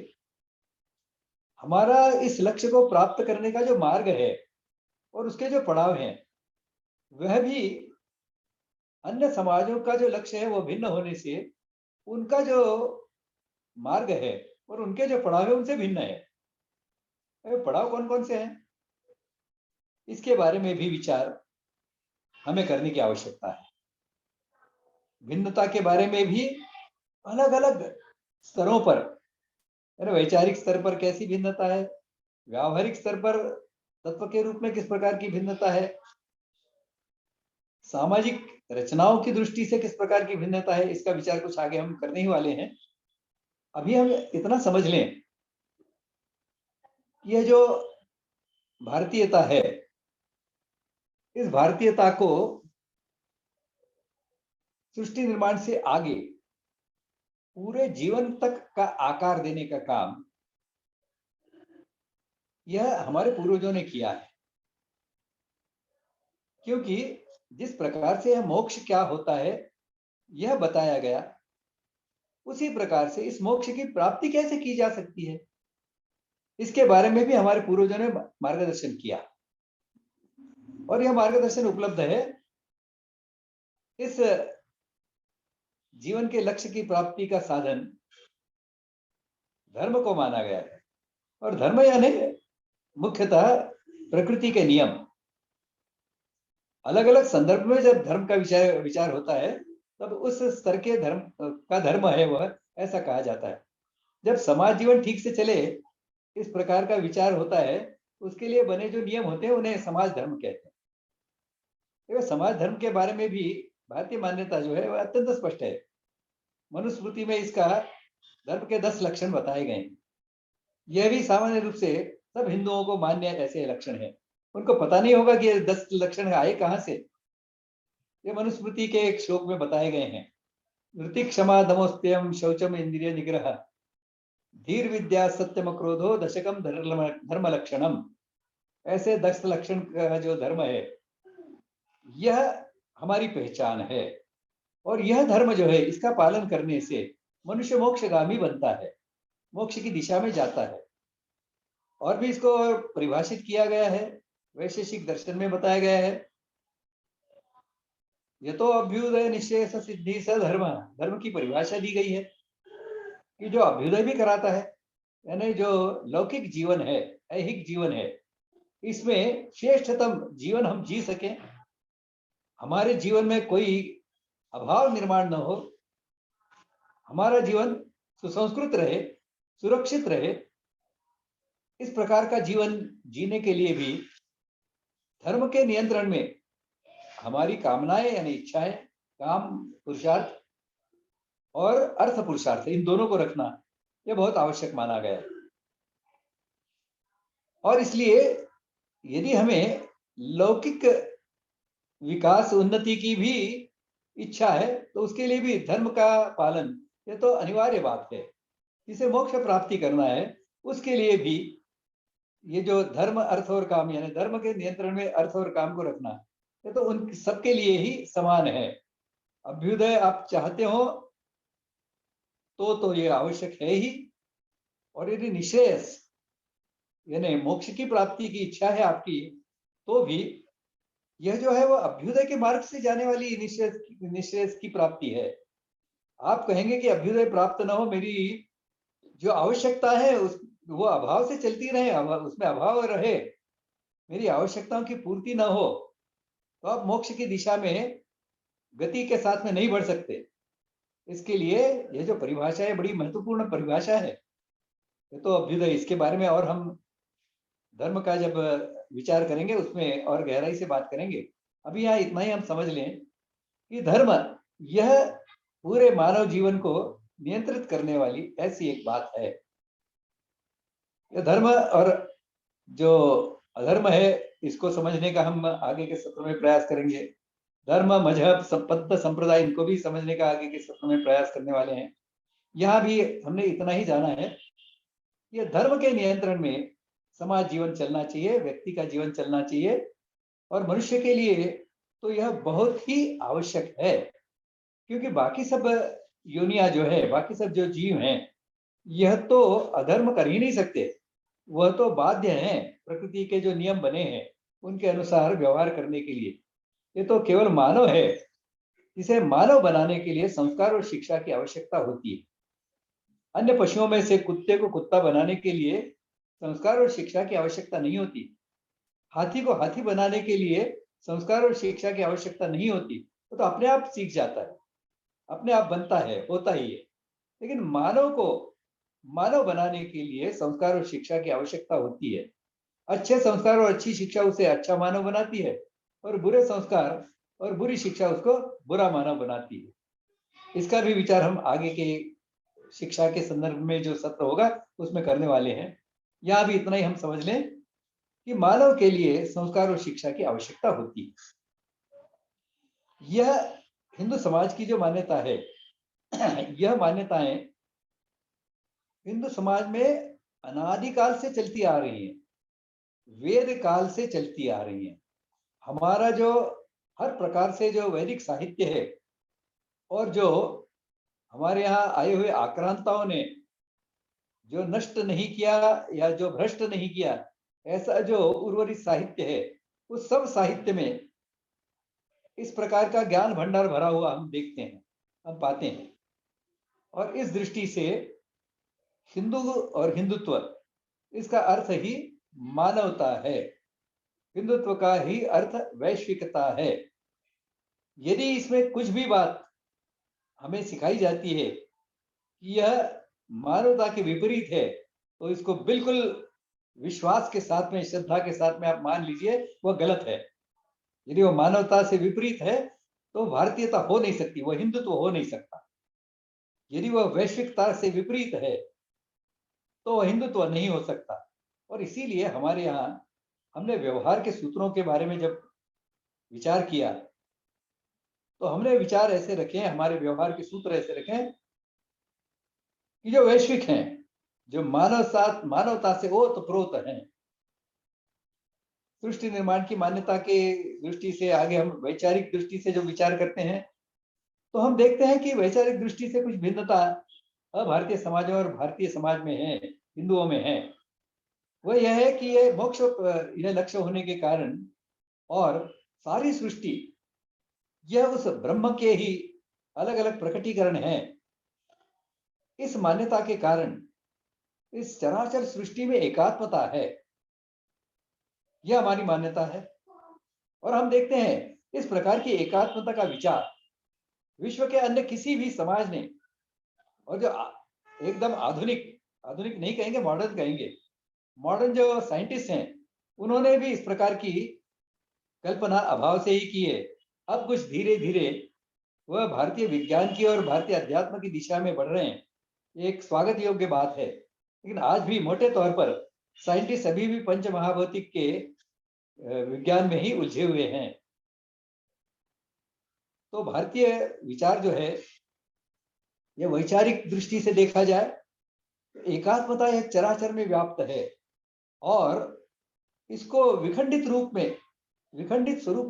हमारा इस लक्ष्य को प्राप्त करने का जो मार्ग है और उसके जो पड़ाव हैं, वह भी अन्य समाजों का जो लक्ष्य है वो भिन्न होने से उनका जो मार्ग है और उनके जो पड़ाव है उनसे भिन्न है। पड़ाव कौन कौन से हैं, इसके बारे में भी विचार हमें करने की आवश्यकता है। भिन्नता के बारे में भी अलग अलग स्तरों पर यानी वैचारिक स्तर पर कैसी भिन्नता है, व्यावहारिक स्तर पर तत्व के रूप में किस प्रकार की भिन्नता है, सामाजिक रचनाओं की दृष्टि से किस प्रकार की भिन्नता है, इसका विचार कुछ आगे हम करने ही वाले हैं। अभी हम इतना समझ लें, यह जो भारतीयता है, इस भारतीयता को सृष्टि निर्माण से आगे पूरे जीवन तक का आकार देने का काम यह हमारे पूर्वजों ने किया है। क्योंकि जिस प्रकार से यह मोक्ष क्या होता है यह बताया गया, उसी प्रकार से इस मोक्ष की प्राप्ति कैसे की जा सकती है, इसके बारे में भी हमारे पूर्वजों ने मार्गदर्शन किया। और यह मार्गदर्शन उपलब्ध है इस जीवन के लक्ष्य की प्राप्ति का साधन धर्म को माना गया है। और धर्म यानी मुख्यतः प्रकृति के नियम। अलग अलग संदर्भ में जब धर्म का विचार होता है तब उस स्तर के धर्म का धर्म है वह, ऐसा कहा जाता है। जब समाज जीवन ठीक से चले, इस प्रकार का विचार होता है, उसके लिए बने जो नियम होते हैं उन्हें समाज धर्म कहते हैं। समाज धर्म के बारे में भी भारतीय मान्यता जो है वह अत्यंत स्पष्ट है। मनुस्मृति में इसका धर्म के 10 लक्षण बताए गए। यह भी सामान्य रूप से सब हिंदुओं को मान्य ऐसे लक्षण है। उनको पता नहीं होगा कि ये 10 लक्षण आए कहां से। ये मनुस्मृति के एक श्लोक में बताए गए हैं। धृति क्षमा दमोस्त्यम शौचम इंद्रिय निग्रह धीर विद्या सत्यम क्रोधो दशकम धर्म लक्षणम। ऐसे 10 लक्षण का जो धर्म है यह हमारी पहचान है। और यह धर्म जो है इसका पालन करने से मनुष्य मोक्षगामी बनता है, मोक्ष की दिशा में जाता है। और भी इसको परिभाषित किया गया है, वैशेषिक दर्शन में बताया गया है। ये तो अभ्युदय निश्चय सिद्धि स धर्म, धर्म की परिभाषा दी गई है कि जो अभ्युदय भी कराता है, यानी जो लौकिक जीवन है, ऐहिक जीवन है, इसमें श्रेष्ठतम जीवन हम जी सकें, हमारे जीवन में कोई अभाव निर्माण न हो, हमारा जीवन सुसंस्कृत रहे, सुरक्षित रहे, इस प्रकार का जीवन जीने के लिए भी धर्म के नियंत्रण में हमारी कामनाएं यानी इच्छाएं, काम पुरुषार्थ और अर्थ पुरुषार्थ, इन दोनों को रखना यह बहुत आवश्यक माना गया है। और इसलिए यदि हमें लौकिक विकास उन्नति की भी इच्छा है तो उसके लिए भी धर्म का पालन ये तो अनिवार्य बात है। जिसे मोक्ष प्राप्ति करना है उसके लिए भी ये जो धर्म अर्थ और काम यानी धर्म के नियंत्रण में अर्थ और काम को रखना ये तो उन सबके लिए ही समान है। अभ्युदय आप चाहते हो तो ये आवश्यक है ही। और यदि निश्रेयस यानी मोक्ष की प्राप्ति की इच्छा है आपकी तो भी यह जो है वो अभ्युदय के मार्ग से जाने वाली निश्रेयस की प्राप्ति है। आप कहेंगे कि अभ्युदय प्राप्त न हो, मेरी जो आवश्यकता है वो अभाव से चलती रहे, उसमें अभाव रहे, मेरी आवश्यकताओं की पूर्ति न हो, तो आप मोक्ष की दिशा में गति के साथ में नहीं बढ़ सकते। इसके लिए यह जो परिभाषा है बड़ी महत्वपूर्ण परिभाषा है। ये तो अभ्युदय, इसके बारे में और हम धर्म का जब विचार करेंगे उसमें और गहराई से बात करेंगे। अभी यहाँ इतना ही हम समझ लें कि धर्म यह पूरे मानव जीवन को नियंत्रित करने वाली ऐसी एक बात है। यह धर्म और जो अधर्म है इसको समझने का हम आगे के सत्र में प्रयास करेंगे। धर्म, मजहब, संपत्ति, संप्रदाय, इनको भी समझने का आगे के सत्र में प्रयास करने वाले हैं। यहाँ भी हमने इतना ही जाना है, यह धर्म के नियंत्रण में समाज जीवन चलना चाहिए, व्यक्ति का जीवन चलना चाहिए। और मनुष्य के लिए तो यह बहुत ही आवश्यक है, क्योंकि बाकी सब योनियां जो है, बाकी सब जो जीव हैं, यह तो अधर्म कर ही नहीं सकते। वह तो बाध्य हैं प्रकृति के जो नियम बने हैं उनके अनुसार व्यवहार करने के लिए। ये तो केवल मानव है, इसे मानव बनाने के लिए संस्कार और शिक्षा की आवश्यकता होती है। अन्य पशुओं में से कुत्ते को कुत्ता बनाने के लिए संस्कार और शिक्षा की आवश्यकता नहीं होती। हाथी को हाथी बनाने के लिए संस्कार और शिक्षा की आवश्यकता नहीं होती, वो तो अपने आप सीख जाता है, अपने आप बनता है, होता ही है। लेकिन मानव को मानव बनाने के लिए संस्कार और शिक्षा की आवश्यकता होती है। अच्छे संस्कार और अच्छी शिक्षा उसे अच्छा मानव बनाती है, और बुरे संस्कार और बुरी शिक्षा उसको बुरा मानव बनाती है। इसका भी विचार हम आगे के शिक्षा के संदर्भ में जो सत्र होगा उसमें करने वाले हैं। यहाँ भी इतना ही हम समझ लें कि मानव के लिए संस्कार और शिक्षा की आवश्यकता होती है। यह हिंदू समाज की जो मान्यता है, यह मान्यताएं हिंदू समाज में अनादिकाल से चलती आ रही हैं, वेद काल से चलती आ रही हैं। हमारा जो हर प्रकार से जो वैदिक साहित्य है, और जो हमारे यहाँ आए हुए आक्रांताओं ने जो नष्ट नहीं किया या जो भ्रष्ट नहीं किया, ऐसा जो उर्वरित साहित्य है, उस सब साहित्य में इस प्रकार का ज्ञान भंडार भरा हुआ हम देखते हैं, हम पाते हैं। और इस दृष्टि से हिंदू और हिंदुत्व, इसका अर्थ ही मानवता है। हिंदुत्व का ही अर्थ वैश्विकता है। यदि इसमें कुछ भी बात हमें सिखाई जाती है कि यह मानवता के विपरीत है, तो इसको बिल्कुल विश्वास के साथ में, श्रद्धा के साथ में आप मान लीजिए वह गलत है। यदि वह मानवता से विपरीत है तो भारतीयता हो नहीं सकती, वह हिंदुत्व हो नहीं सकता। यदि वह वैश्विकता से विपरीत है तो वह हिंदुत्व नहीं हो सकता। और इसीलिए हमारे यहाँ हमने व्यवहार के सूत्रों के बारे में जब विचार किया, तो हमने विचार ऐसे रखे, हमारे व्यवहार के सूत्र ऐसे रखे कि जो वैश्विक हैं, जो मानवता से ओतप्रोत हैं, सृष्टि निर्माण की मान्यता के दृष्टि से आगे हम वैचारिक दृष्टि से जो विचार करते हैं, तो हम देखते हैं कि वैचारिक दृष्टि से कुछ भिन्नता भारतीय समाज और भारतीय समाज में है, हिंदुओं में है। वह यह है कि ये मोक्ष यह लक्ष्य होने के कारण, और सारी सृष्टि यह उस ब्रह्म के ही अलग अलग प्रकटीकरण है। इस मान्यता के कारण इस चराचर सृष्टि में एकात्मता है, यह हमारी मान्यता है। और हम देखते हैं इस प्रकार की एकात्मता का विचार विश्व के अन्य किसी भी समाज ने, और जो एकदम आधुनिक नहीं कहेंगे, मॉडर्न कहेंगे, मॉडर्न जो साइंटिस्ट हैं, उन्होंने भी इस प्रकार की कल्पना अभाव से ही की है। अब कुछ धीरे धीरे वह भारतीय विज्ञान की और भारतीय अध्यात्म की दिशा में बढ़ रहे हैं, एक स्वागत योग्य बात है। लेकिन आज भी मोटे तौर पर साइंटिस्ट अभी भी पंच महाभौतिक के विज्ञान में ही उलझे हुए हैं। तो भारतीय विचार जो है, यह वैचारिक दृष्टि से देखा जाए तो एकात्मता एक चराचर में व्याप्त है, और इसको विखंडित स्वरूप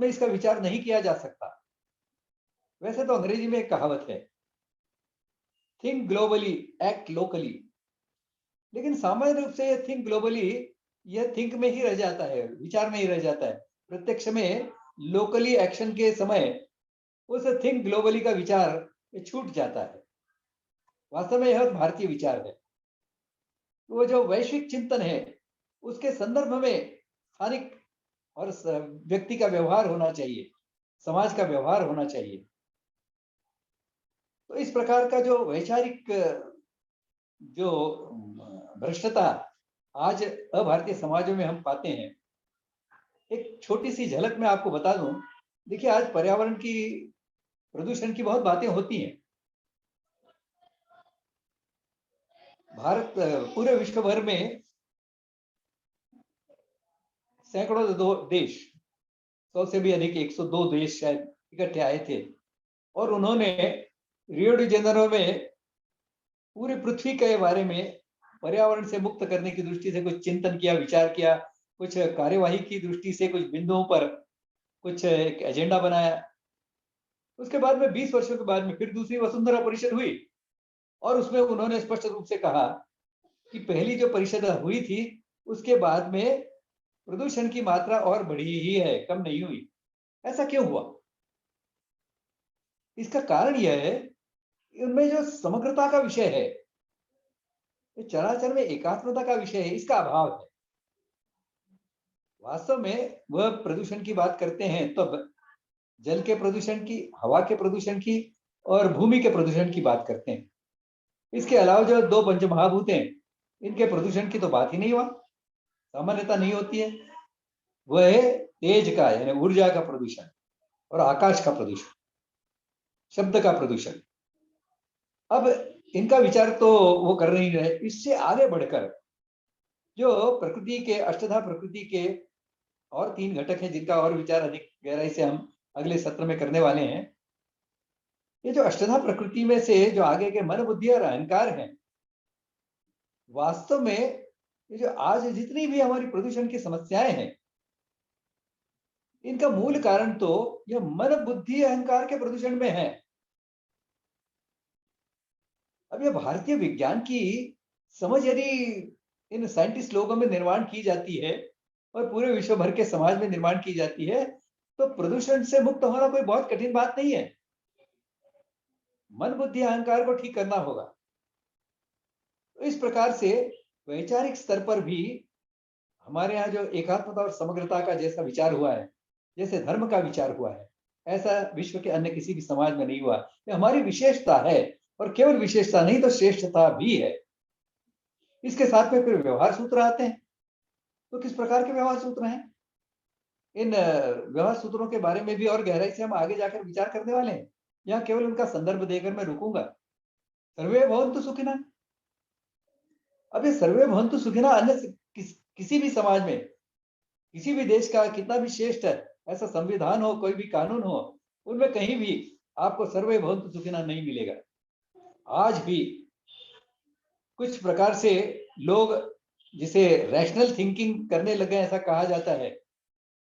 में इसका विचार नहीं किया जा सकता। वैसे तो अंग्रेजी में एक कहावत है, थिंक ग्लोबली एक्ट लोकली, लेकिन सामान्य रूप से थिंक ग्लोबली यह थिंक में ही रह जाता है, विचार में ही रह जाता है। प्रत्यक्ष में लोकली एक्शन के समय उस थिंक ग्लोबली का विचार छूट जाता है। वास्तव में यह भारतीय विचार है। वो जो वैश्विक चिंतन है, उसके संदर्भ में स्थानिक और व्यक्ति का व्यवहार होना चाहिए, समाज का व्यवहार होना चाहिए। तो इस प्रकार का जो वैचारिक जो भ्रष्टता आज अभारतीय समाजों में हम पाते हैं, एक छोटी सी झलक मैं आपको बता दूं। देखिए, आज पर्यावरण की, प्रदूषण की बहुत बातें होती हैं। भारत पूरे विश्व भर में सैकड़ों देश, 100 से भी अधिक 102 देश शायद इकट्ठे आए थे, और उन्होंने रियो डी जेनेरो में पूरी पृथ्वी के बारे में पर्यावरण से मुक्त करने की दृष्टि से कुछ चिंतन किया, विचार किया, कुछ कार्यवाही की दृष्टि से कुछ बिंदुओं पर कुछ एक एजेंडा बनाया। उसके बाद में 20 वर्षों के बाद में फिर दूसरी वसुंधरा परिषद हुई, और उसमें उन्होंने स्पष्ट रूप से कहा कि पहली जो परिषद हुई थी उसके बाद में प्रदूषण की मात्रा और बढ़ी ही है, कम नहीं हुई। ऐसा क्यों हुआ? इसका कारण यह है, इनमें जो समग्रता का विषय है, चराचर में एकात्मता का विषय है, इसका अभाव है। वास्तव में वह प्रदूषण की बात करते हैं तब जल के प्रदूषण की, हवा के प्रदूषण की और भूमि के प्रदूषण की बात करते हैं। इसके अलावा जो दो पंचमहाभूत हैं, इनके प्रदूषण की तो बात ही नहीं हुआ, सामान्यता नहीं होती है। वह है तेज का यानी ऊर्जा का प्रदूषण और आकाश का प्रदूषण, शब्द का प्रदूषण। अब इनका विचार तो वो कर नहीं रहे। इससे आगे बढ़कर जो प्रकृति के अष्टधा प्रकृति के और 3 घटक हैं जिनका और विचार अधिक गहराई से हम अगले सत्र में करने वाले हैं। ये जो अष्टधा प्रकृति में से जो आगे के मन, बुद्धि और अहंकार हैं, वास्तव में ये जो आज जितनी भी हमारी प्रदूषण की समस्याएं हैं, इनका मूल कारण तो यह मन, बुद्धि, अहंकार के प्रदूषण में है। अब यह भारतीय विज्ञान की समझ यदि इन साइंटिस्ट लोगों में निर्माण की जाती है और पूरे विश्व भर के समाज में निर्माण की जाती है, तो प्रदूषण से मुक्त होना कोई बहुत कठिन बात नहीं है। मन, बुद्धि, अहंकार को ठीक करना होगा। तो इस प्रकार से वैचारिक स्तर पर भी हमारे यहाँ जो एकात्मता और समग्रता का जैसा विचार हुआ है, जैसे धर्म का विचार हुआ है, ऐसा विश्व के अन्य किसी भी समाज में नहीं हुआ। ये हमारी विशेषता है, और केवल विशेषता नहीं तो श्रेष्ठता भी है। इसके साथ में फिर व्यवहार सूत्र आते हैं। तो किस प्रकार के व्यवहार सूत्र हैं? इन व्यवहार सूत्रों के बारे में भी और गहराई से हम आगे जाकर विचार करने वाले हैं। यहाँ केवल उनका संदर्भ देकर मैं रुकूंगा। सर्वे भवन्तु सुखिनः। अब ये सर्वे भवन्तु सुखिनः अन्य किसी भी समाज में, किसी भी देश का कितना भी श्रेष्ठ ऐसा संविधान हो, कोई भी कानून हो, उनमें कहीं भी आपको सर्वे भवन्तु सुखिनः नहीं मिलेगा। आज भी कुछ प्रकार से लोग जिसे रैशनल थिंकिंग करने लगे ऐसा कहा जाता है,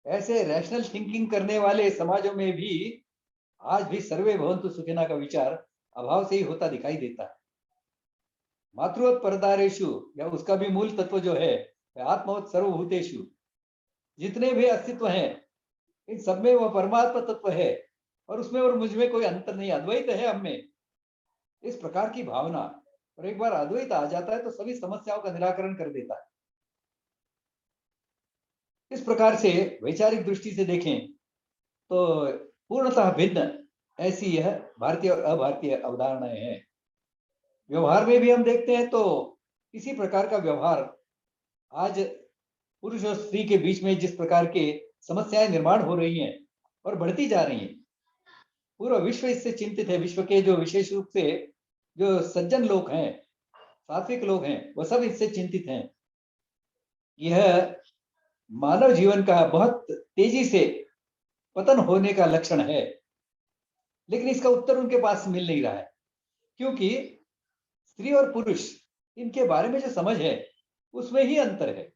ऐसे रैशनल थिंकिंग करने वाले समाजों में भी आज भी सर्वे भवन्तु सुखिनः का विचार अभाव से ही होता दिखाई देता है। मातृवत् परदारेषु, या उसका भी मूल तत्व जो है आत्मवत् सर्वभूतेषु, जितने भी अस्तित्व हैं इन सब में वह परमात्मा तत्व है, और उसमें और मुझ में कोई अंतर नहीं, अद्वैत है हम में। इस प्रकार की भावना, और एक बार अद्वैत आ जाता है तो सभी समस्याओं का निराकरण कर देता है। इस प्रकार से वैचारिक दृष्टि से देखें तो पूर्णतः भिन्न ऐसी यह भारतीय और अभारतीय अवधारणाएं हैं। व्यवहार में भी हम देखते हैं तो इसी प्रकार का व्यवहार आज पुरुष और स्त्री के बीच में जिस प्रकार के समस्याएं निर्माण हो रही हैं और बढ़ती जा रही हैं, पूरा विश्व इससे चिंतित है। विश्व के जो विशेष रूप से जो सज्जन लोग हैं, सात्विक लोग हैं, वह सब इससे चिंतित हैं। यह मानव जीवन का बहुत तेजी से पतन होने का लक्षण है, लेकिन इसका उत्तर उनके पास मिल नहीं रहा है, क्योंकि स्त्री और पुरुष इनके बारे में जो समझ है उसमें ही अंतर है।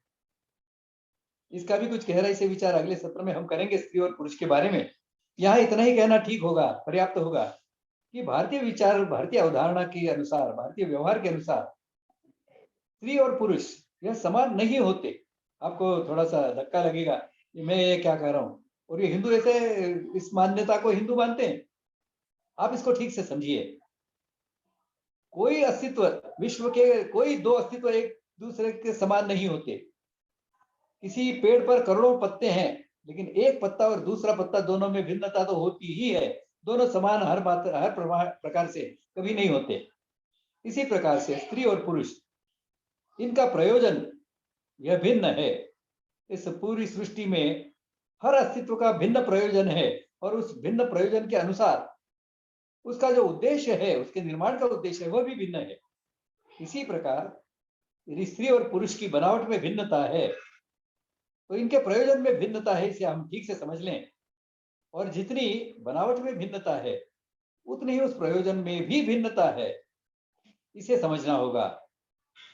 इसका भी कुछ गहराई से विचार अगले सत्र में हम करेंगे स्त्री और पुरुष के बारे में। यहाँ इतना ही कहना ठीक होगा, पर्याप्त होगा कि भारतीय विचार, भारतीय अवधारणा के अनुसार, भारतीय व्यवहार के अनुसार स्त्री और पुरुष यह समान नहीं होते। आपको थोड़ा सा धक्का लगेगा कि मैं ये क्या कह रहा हूँ, और ये हिंदू ऐसे इस मान्यता को हिंदू मानते हैं। आप इसको ठीक से समझिए। कोई अस्तित्व, विश्व के कोई दो अस्तित्व एक दूसरे के समान नहीं होते। किसी पेड़ पर करोड़ों पत्ते हैं, लेकिन एक पत्ता और दूसरा पत्ता दोनों में भिन्नता तो होती ही है। दोनों समान हर प्रकार से कभी नहीं होते। इसी प्रकार से स्त्री और पुरुष, इनका प्रयोजन यह भिन्न है। इस पूरी सृष्टि में हर अस्तित्व का भिन्न प्रयोजन है, और उस भिन्न प्रयोजन के अनुसार उसका जो उद्देश्य है, उसके निर्माण का उद्देश्य है, वह भी भिन्न है। इसी प्रकार यदि स्त्री और पुरुष की बनावट में भिन्नता है तो इनके प्रयोजन में भिन्नता है, इसे हम ठीक से समझ लें। और जितनी बनावट में भिन्नता है उतनी ही उस प्रयोजन में भी भिन्नता है, इसे समझना होगा।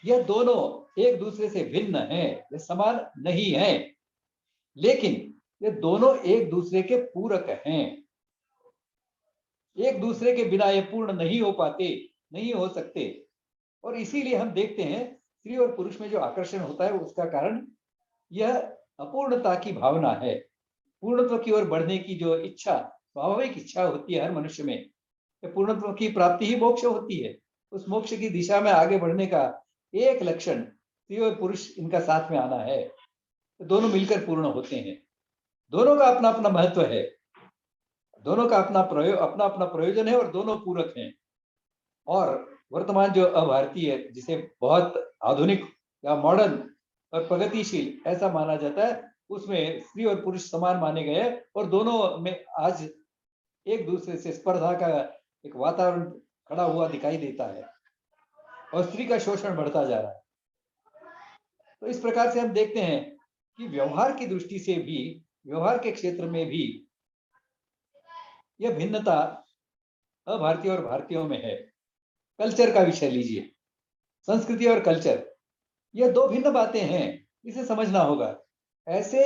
यह दोनों एक दूसरे से भिन्न हैं, यह समान नहीं है, लेकिन ये दोनों एक दूसरे के पूरक हैं। एक दूसरे के बिना ये पूर्ण नहीं हो पाते, नहीं हो सकते। और इसीलिए हम देखते हैं स्त्री और पुरुष में जो आकर्षण होता है उसका कारण यह अपूर्णता की भावना है। पूर्णत्व की ओर बढ़ने की जो इच्छा, स्वाभाविक इच्छा होती है हर मनुष्य में, पूर्णत्व की प्राप्ति ही मोक्ष होती है। उस मोक्ष की दिशा में आगे बढ़ने का एक लक्षण स्त्री और पुरुष इनका साथ में आना है। दोनों मिलकर पूर्ण होते हैं। दोनों का अपना अपना महत्व है, दोनों का अपना अपना प्रयोजन है, और दोनों पूरक हैं। और वर्तमान जो अभारतीय, जिसे बहुत आधुनिक या मॉडर्न और प्रगतिशील ऐसा माना जाता है, उसमें स्त्री और पुरुष समान माने गए और दोनों में आज एक दूसरे से स्पर्धा का एक वातावरण खड़ा हुआ दिखाई देता है और स्त्री का शोषण बढ़ता जा रहा है। तो इस प्रकार से हम देखते हैं कि व्यवहार की दृष्टि से भी, व्यवहार के क्षेत्र में भी यह भिन्नता अभारतीय और भारतीयों में है। कल्चर का विषय लीजिए, संस्कृति और कल्चर, ये दो भिन्न बातें हैं, इसे समझना होगा। ऐसे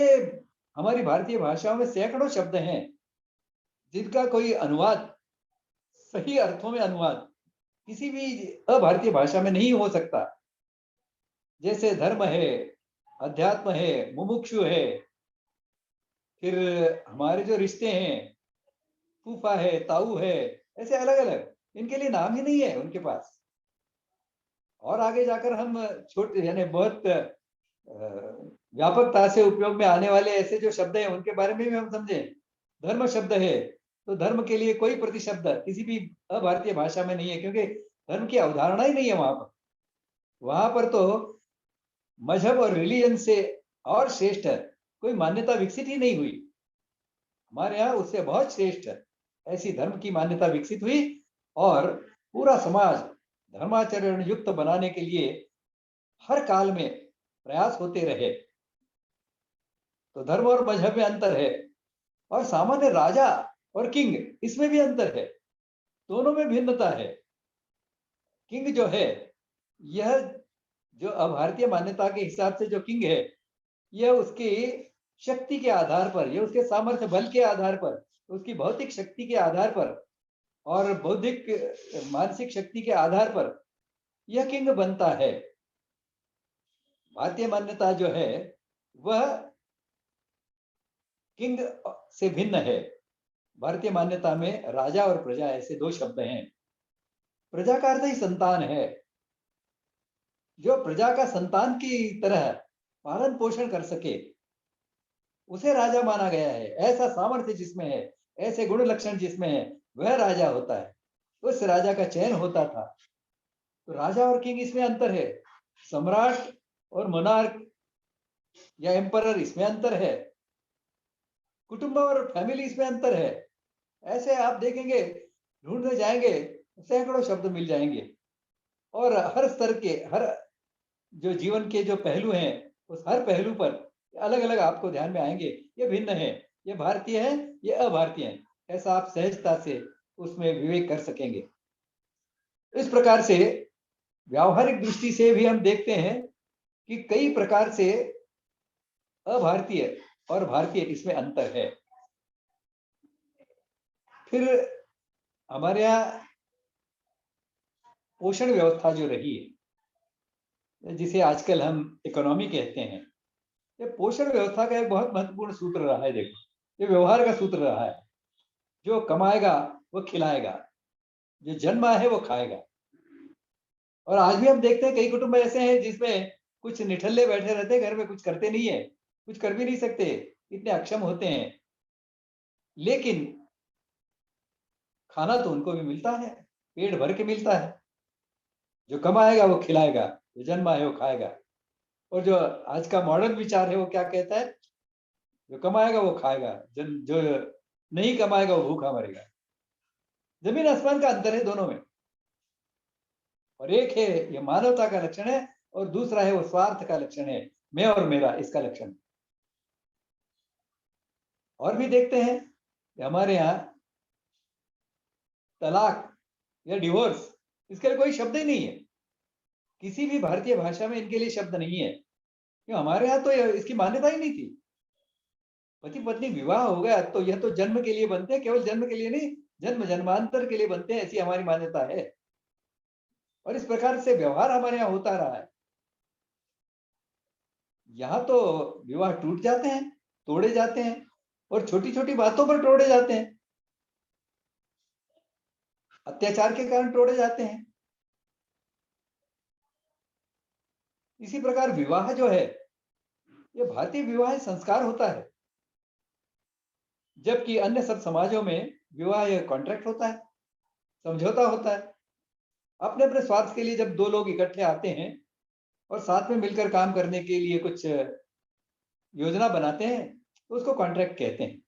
हमारी भारतीय भाषाओं में सैकड़ों शब्द हैं जिनका कोई अनुवाद, सही अर्थों में अनुवाद किसी भी अभारतीय भाषा में नहीं हो सकता। जैसे धर्म है, अध्यात्म है, मुमुक्षु है, फिर हमारे जो रिश्ते हैं, फूफा है, ताऊ है, ऐसे अलग अलग, इनके लिए नाम ही नहीं है उनके पास। और आगे जाकर हम छोटे यानी बहुत व्यापकता से उपयोग में आने वाले ऐसे जो शब्द हैं उनके बारे में भी हम समझें। धर्म शब्द है तो धर्म के लिए कोई प्रतिशब्द किसी भी अभारतीय भाषा में नहीं है, क्योंकि धर्म की अवधारणा ही नहीं है वहां पर। वहां पर तो मजहब और रिलीजन से और श्रेष्ठ कोई मान्यता विकसित ही नहीं हुई। हमारे यहाँ उससे बहुत श्रेष्ठ ऐसी धर्म की मान्यता विकसित हुई और पूरा समाज धर्माचरण युक्त बनाने के लिए हर काल में प्रयास होते रहे। तो धर्म और मजहब में अंतर है, और सामान्य राजा और किंग, इसमें भी अंतर है, दोनों में भिन्नता है। किंग जो है, यह जो अभारतीय मान्यता के हिसाब से जो किंग है, यह उसकी शक्ति के आधार पर, यह उसके सामर्थ्य बल के आधार पर, उसकी भौतिक शक्ति के आधार पर और बौद्धिक मानसिक शक्ति के आधार पर यह किंग बनता है। भारतीय मान्यता जो है वह किंग से भिन्न है। भारतीय मान्यता में राजा और प्रजा ऐसे दो शब्द हैं। प्रजा का अर्थ ही संतान है। जो प्रजा का संतान की तरह पालन पोषण कर सके उसे राजा माना गया है। ऐसा सामर्थ्य जिसमें है, ऐसे गुण लक्षण जिसमें है, वह राजा होता है। उस राजा का चयन होता था। तो राजा और किंग इसमें अंतर है। सम्राट और मोनार्क या एम्परर, इसमें अंतर है। कुटुंब और फैमिली, इसमें अंतर है। ऐसे आप देखेंगे, ढूंढने जाएंगे सैकड़ों शब्द मिल जाएंगे और हर स्तर के, हर जो जीवन के जो पहलू हैं, उस हर पहलू पर अलग अलग आपको ध्यान में आएंगे। ये भिन्न है, ये भारतीय है, ये अभारतीय है, ऐसा आप सहजता से उसमें विवेक कर सकेंगे। इस प्रकार से व्यावहारिक दृष्टि से भी हम देखते हैं कि कई प्रकार से अभारतीय और भारतीय इसमें अंतर है। फिर हमारे यहाँ पोषण व्यवस्था जो रही है, जिसे आजकल हम इकोनॉमी कहते हैं, ये पोषण व्यवस्था का एक बहुत महत्वपूर्ण सूत्र रहा है। देखो, ये व्यवहार का सूत्र रहा है। जो कमाएगा वो खिलाएगा, जो जन्मा है वो खाएगा। और आज भी हम देखते हैं कई कुटुंब ऐसे हैं जिसमें कुछ निठल्ले बैठे रहते हैं, घर में कुछ करते नहीं है, कुछ कर भी नहीं सकते, इतने अक्षम होते हैं, लेकिन खाना तो उनको भी मिलता है, पेट भर के मिलता है। जो कमाएगा वो खिलाएगा, जो जन्मा है वो खाएगा। और जो आज का मॉडर्न विचार है वो क्या कहता है? जो कमाएगा वो खाएगा, जो नहीं कमाएगा वो भूखा मरेगा। जमीन आसमान का अंतर है दोनों में। और एक है ये मानवता का लक्षण है और दूसरा है वो स्वार्थ का लक्षण है, मैं और मेरा, इसका लक्षण। और भी देखते हैं कि हमारे यहाँ तलाक या डिवोर्स, इसके लिए कोई शब्द ही नहीं है। किसी भी भारतीय भाषा में इनके लिए शब्द नहीं है, क्यों? हमारे यहाँ तो इसकी मान्यता ही नहीं थी। पति पत्नी विवाह हो गया तो यह तो जन्म के लिए बनते हैं, केवल जन्म के लिए नहीं, जन्म जन्मांतर के लिए बनते हैं, ऐसी हमारी मान्यता है। और इस प्रकार से व्यवहार हमारे यहाँ होता रहा है। यहाँ तो विवाह टूट जाते हैं, तोड़े जाते हैं, और छोटी छोटी बातों पर तोड़े जाते हैं, अत्याचार के कारण तोड़े जाते हैं। इसी प्रकार विवाह जो है, ये भारतीय विवाह संस्कार होता है, जबकि अन्य सब समाजों में विवाह यह कॉन्ट्रैक्ट होता है, समझौता होता है। अपने अपने स्वार्थ के लिए जब दो लोग इकट्ठे आते हैं और साथ में मिलकर काम करने के लिए कुछ योजना बनाते हैं तो उसको कॉन्ट्रैक्ट कहते हैं।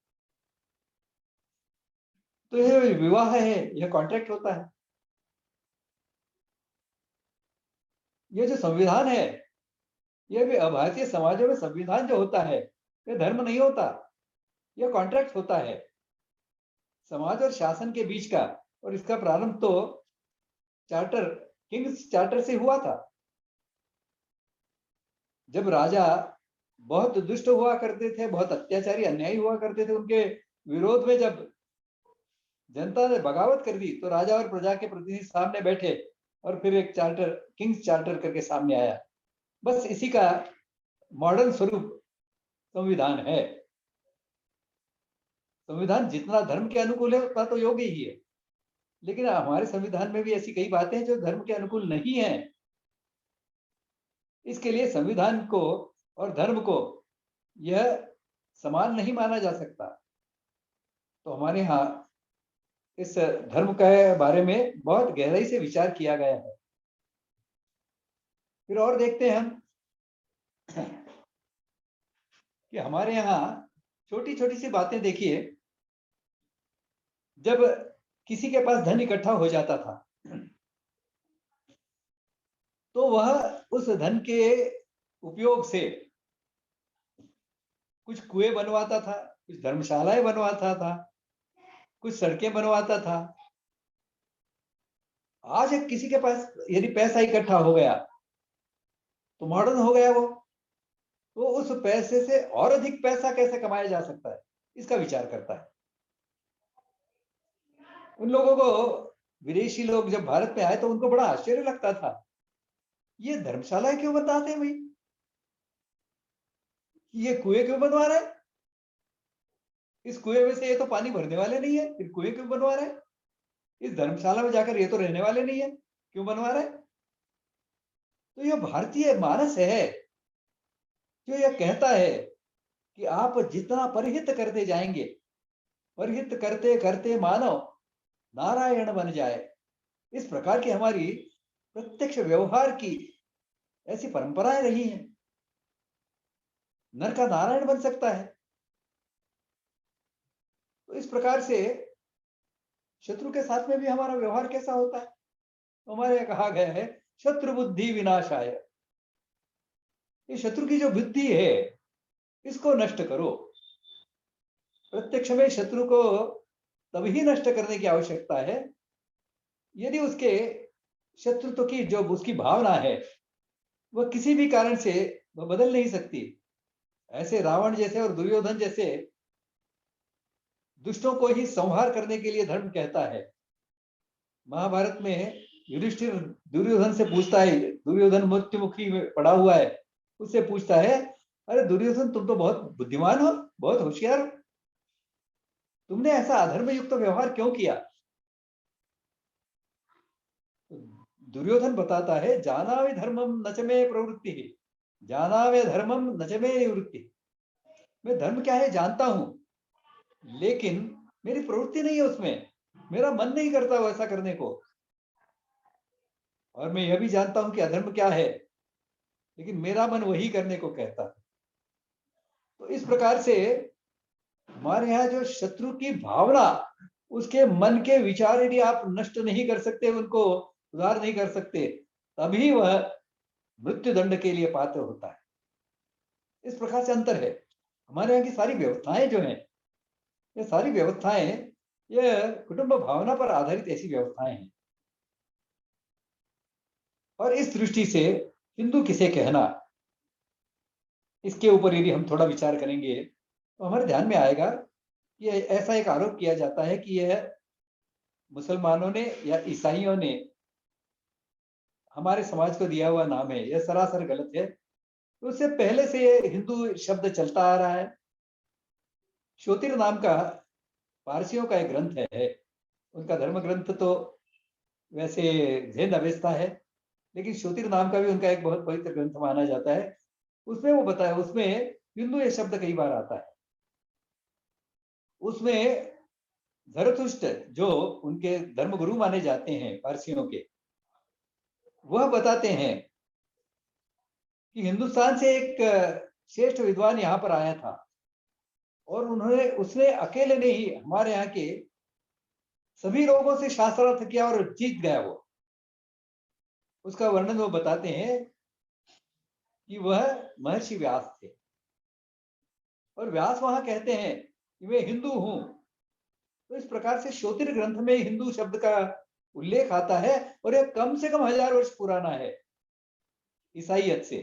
तो यह विवाह है, यह कॉन्ट्रैक्ट होता है। यह जो संविधान है, यह भी भारतीय समाजों में संविधान जो होता है यह धर्म नहीं होता, यह कॉन्ट्रैक्ट होता है समाज और शासन के बीच का। और इसका प्रारंभ तो चार्टर, किंग्स चार्टर से हुआ था। जब राजा बहुत दुष्ट हुआ करते थे, बहुत अत्याचारी अन्यायी हुआ करते थे, उनके विरोध में जब जनता ने बगावत कर दी तो राजा और प्रजा के प्रतिनिधि सामने बैठे और फिर एक चार्टर, किंग्स चार्टर करके सामने आया। बस इसी का मॉडर्न स्वरूप संविधान है। संविधान जितना धर्म के अनुकूल है उतना तो योग्य ही है, लेकिन हमारे संविधान में भी ऐसी कई बातें हैं जो धर्म के अनुकूल नहीं है। इसके लिए संविधान को और धर्म को यह समान नहीं माना जा सकता। तो हमारे यहाँ इस धर्म के बारे में बहुत गहराई से विचार किया गया है। फिर और देखते हैं हम कि हमारे यहाँ छोटी छोटी सी बातें देखिए। जब किसी के पास धन इकट्ठा हो जाता था तो वह उस धन के उपयोग से कुछ कुएं बनवाता था, कुछ धर्मशालाएं बनवाता था, कुछ सड़कें बनवाता था। आज किसी के पास यदि पैसा इकट्ठा हो गया तो मॉडर्न हो गया वो, तो उस पैसे से और अधिक पैसा कैसे कमाया जा सकता है इसका विचार करता है। उन लोगों को, विदेशी लोग जब भारत में आए तो उनको बड़ा आश्चर्य लगता था, ये धर्मशालाएं क्यों बनवाते हैं भाई, ये कुएं क्यों बनवा रहे हैं, इस कुएं में से ये तो पानी भरने वाले नहीं है, फिर कुएं क्यों बनवा रहे हैं, इस धर्मशाला में जाकर ये तो रहने वाले नहीं है, क्यों बनवा रहे हैं। तो यह भारतीय मानस है जो यह कहता है कि आप जितना परहित करते जाएंगे, परहित करते करते मानव नारायण बन जाए। इस प्रकार की हमारी प्रत्यक्ष व्यवहार की ऐसी परंपराएं रही हैं। नर का नारायण बन सकता है। तो इस प्रकार से शत्रु के साथ में भी हमारा व्यवहार कैसा होता है। तो हमारे यहाँ कहा गया है शत्रु बुद्धि विनाशाय। ये शत्रु की जो बुद्धि है इसको नष्ट करो। प्रत्यक्ष में शत्रु को तभी नष्ट करने की आवश्यकता है यदि उसके शत्रुत्व की जो उसकी भावना है वह किसी भी कारण से वह बदल नहीं सकती। ऐसे रावण जैसे और दुर्योधन जैसे दुष्टों को ही संहार करने के लिए धर्म कहता है। महाभारत में युधिष्ठिर दुर्योधन से पूछता है, दुर्योधन मृत्युमुखी में पड़ा हुआ है, उससे पूछता है, अरे दुर्योधन तुम तो बहुत बुद्धिमान हो, बहुत होशियार हो, तुमने ऐसा अधर्म युक्त व्यवहार क्यों किया। दुर्योधन बताता है, जानावे धर्मम न च मे प्रवृत्ति, जानावे धर्मम न च मे निवृत्ति। मैं धर्म क्या है जानता हूं, लेकिन मेरी प्रवृत्ति नहीं है उसमें, मेरा मन नहीं करता वैसा करने को। और मैं यह भी जानता हूं कि अधर्म क्या है, लेकिन मेरा मन वही करने को कहता है। तो इस प्रकार से हमारे यहाँ जो शत्रु की भावना, उसके मन के विचार यदि आप नष्ट नहीं कर सकते, उनको सुधार नहीं कर सकते, तभी वह मृत्यु दंड के लिए पात्र होता है। इस प्रकार से अंतर है। हमारे यहाँ की सारी व्यवस्थाएं जो हैं, ये सारी व्यवस्थाएं ये कुटुंब भावना पर आधारित ऐसी व्यवस्थाएं हैं। और इस दृष्टि से हिंदू किसे कहना, इसके ऊपर यदि हम थोड़ा विचार करेंगे तो हमारे ध्यान में आएगा कि ऐसा एक आरोप किया जाता है कि यह मुसलमानों ने या ईसाइयों ने हमारे समाज को दिया हुआ नाम है, यह सरासर गलत है। तो उससे पहले से ये हिंदू शब्द चलता आ रहा है। श्योतिर नाम का पारसियों का एक ग्रंथ है, उनका धर्म ग्रंथ तो वैसे जैन अवेस्ता है, लेकिन श्योतिर नाम का भी उनका एक बहुत पवित्र ग्रंथ माना जाता है। उसमें वो बताया, उसमें हिंदू ये शब्द कई बार आता है। उसमें जरथुष्ट जो उनके धर्म गुरु माने जाते हैं पारसियों के, वह बताते हैं कि हिंदुस्तान से एक श्रेष्ठ विद्वान यहाँ पर आया था और उसने अकेले नहीं हमारे यहाँ के सभी लोगों से शास्त्रार्थ किया और जीत गया वो। उसका वर्णन वो बताते हैं कि वह महर्षि व्यास थे और व्यास वहां कहते हैं कि मैं हिंदू हूं। तो इस प्रकार से ज्योतिर ग्रंथ में हिंदू शब्द का उल्लेख आता है और यह कम से कम 1000 वर्ष पुराना है। ईसाइयत से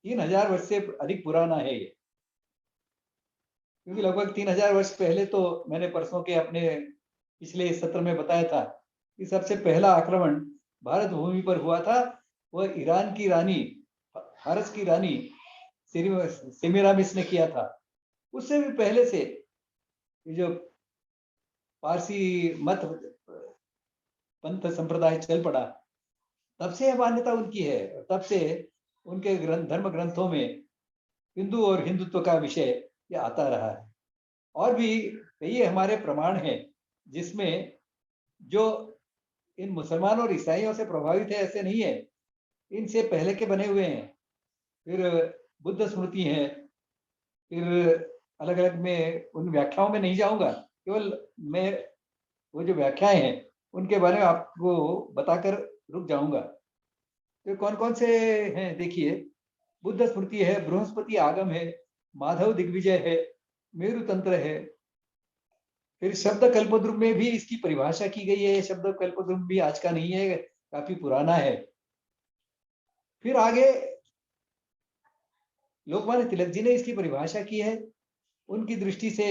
3000 वर्ष से अधिक पुराना है ये, क्योंकि लगभग 3000 वर्ष पहले तो मैंने परसों के अपने पिछले सत्र में बताया था कि सबसे पहला आक्रमण भारत भूमि पर हुआ था। वह ईरान की रानी फारस की रानी सेमिरामिस ने किया था। उससे भी पहले से ये जो पारसी मत पंथ संप्रदाय चल पड़ा, तब से यह मान्यता उनकी है। तब से उनके धर्म ग्रंथों में हिंदू और हिंदुत्व का विषय ये आता रहा है। और भी कई हमारे प्रमाण हैं जिसमें जो इन मुसलमानों और ईसाइयों से प्रभावित है ऐसे नहीं है, इनसे पहले के बने हुए हैं। फिर बुद्ध स्मृति है, फिर अलग अलग में उन व्याख्याओं में नहीं जाऊंगा, केवल मैं वो जो व्याख्याएं हैं उनके बारे में आपको बताकर रुक जाऊंगा। तो कौन कौन से हैं देखिए, बुद्ध स्मृति है, बृहस्पति आगम है, माधव दिग्विजय है, मेरु तंत्र है। फिर शब्द कल्पद्रुम में भी इसकी परिभाषा की गई है। शब्द कल्पद्रुम भी आज का नहीं है, काफी पुराना है। फिर आगे लोकमान्य तिलक जी ने इसकी परिभाषा की है। उनकी दृष्टि से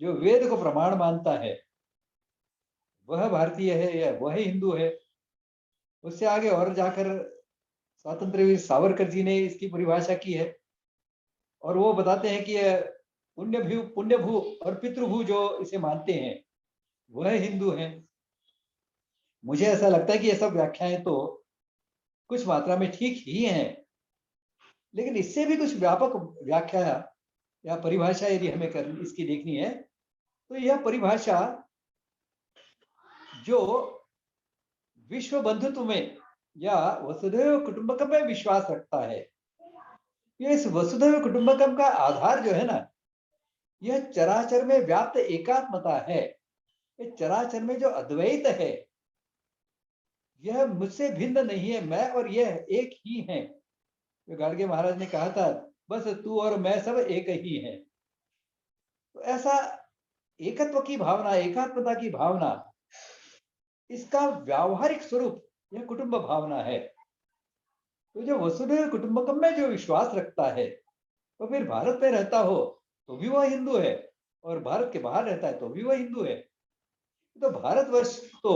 जो वेद को प्रमाण मानता है वह भारतीय है या वह हिंदू है। उससे आगे और जाकर स्वातंत्रवीर सावरकर जी ने इसकी परिभाषा की है और वो बताते हैं कि पुण्यभू और पितृभू जो इसे मानते हैं वह हिंदू हैं। मुझे ऐसा लगता है कि ये सब व्याख्याएं तो कुछ मात्रा में ठीक ही हैं, लेकिन इससे भी कुछ व्यापक व्याख्या या परिभाषा यदि हमें इसकी देखनी है तो यह परिभाषा जो विश्व बंधुत्व में या वसुधैव कुटुंबकम में विश्वास रखता है, ये इस वसुधैव कुटुंबकम का आधार जो है ना, यह चराचर में व्याप्त एकात्मता है। ये चराचर में जो अद्वैत है यह मुझसे भिन्न नहीं है, मैं और यह एक ही है। तो गाडगे महाराज ने कहा था बस तू और मैं सब एक ही हैं। तो ऐसा एकत्व की भावना, एकात्मता की भावना, इसका व्यावहारिक स्वरूप यह कुटुंब भावना है। तो जो वसुधैव कुटुंबकम में जो विश्वास रखता है वो फिर भारत में रहता हो तो भी वह हिंदू है और भारत के बाहर रहता है तो भी वह हिंदू है। तो भारतवर्ष तो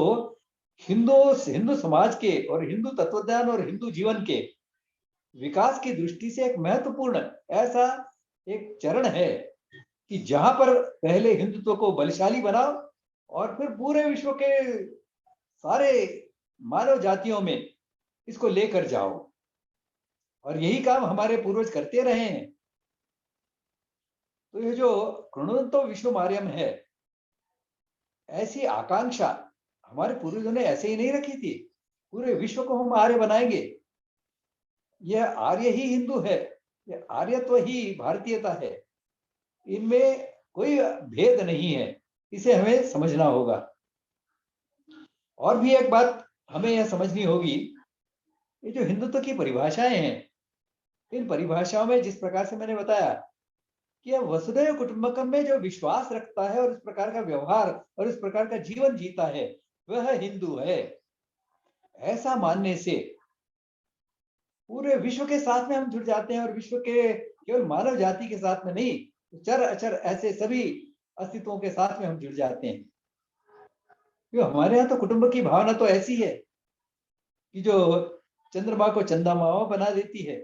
हिंदू समाज के और हिंदू तत्वज्ञान और हिंदू जीवन के विकास की दृष्टि से एक महत्वपूर्ण ऐसा एक चरण है कि जहां पर पहले हिंदुत्व को बलशाली बनाओ और फिर पूरे विश्व के सारे मानव जातियों में इसको लेकर जाओ। और यही काम हमारे पूर्वज करते रहे हैं। तो ये जो कृणवंतो विश्व मार्यम है, ऐसी आकांक्षा हमारे पूर्वजों ने ऐसे ही नहीं रखी थी, पूरे विश्व को हम आर्य बनाएंगे, यह आर्य ही हिंदू है, यह आर्यत्व ही भारतीयता है, इनमें कोई भेद नहीं है। इसे हमें समझना होगा। और भी एक बात हमें यह समझनी होगी, ये जो हिंदुत्व की परिभाषाएं हैं, इन परिभाषाओं में जिस प्रकार से मैंने बताया कि यह वसुधैव कुटुंबकम में जो विश्वास रखता है और इस प्रकार का व्यवहार और इस प्रकार का जीवन जीता है वह हिंदू है, ऐसा मानने से पूरे विश्व के साथ में हम जुड़ जाते हैं। और विश्व के केवल मानव जाति के साथ में नहीं, चर अचर ऐसे सभी अस्तित्वों के साथ में हम जुड़ जाते हैं। क्यों हमारे यहाँ तो कुटुंब की भावना तो ऐसी है कि जो चंद्रमा को चंदा मामा बना देती है,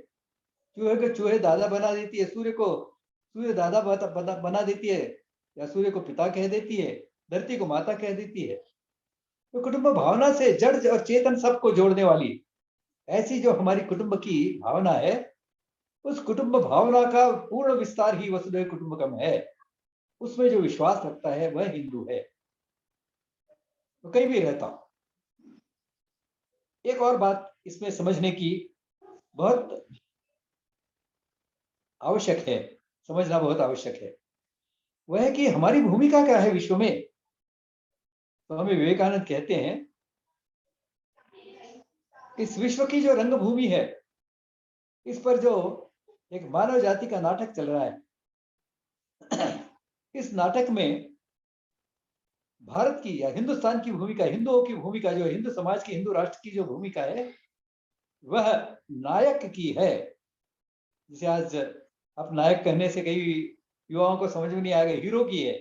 चूहे को चूहे दादा बना देती है, सूर्य को सूर्य दादा बना देती है या सूर्य को पिता कह देती है, धरती को माता कह देती है। तो कुटुंब भावना से जड़ और चेतन सबको जोड़ने वाली ऐसी जो हमारी कुटुंब की भावना है, उस कुटुंब भावना का पूर्ण विस्तार ही वसुधैव कुटुंबकम है। उसमें जो विश्वास रखता है वह हिंदू है, तो कहीं भी रहता हूं। एक और बात इसमें समझने की बहुत आवश्यक है, समझना बहुत आवश्यक है, वह है कि हमारी भूमिका क्या है विश्व में। तो हमें विवेकानंद कहते हैं, इस विश्व की जो रंगभूमि है, इस पर जो एक मानव जाति का नाटक चल रहा है, इस नाटक में भारत की या हिंदुस्तान की भूमिका, हिंदुओं की भूमिका, जो हिंदू समाज की, हिंदू राष्ट्र की जो भूमिका है, वह नायक की है। जिसे आज आप नायक कहने से कई युवाओं को समझ में नहीं आ गया, हीरो की है।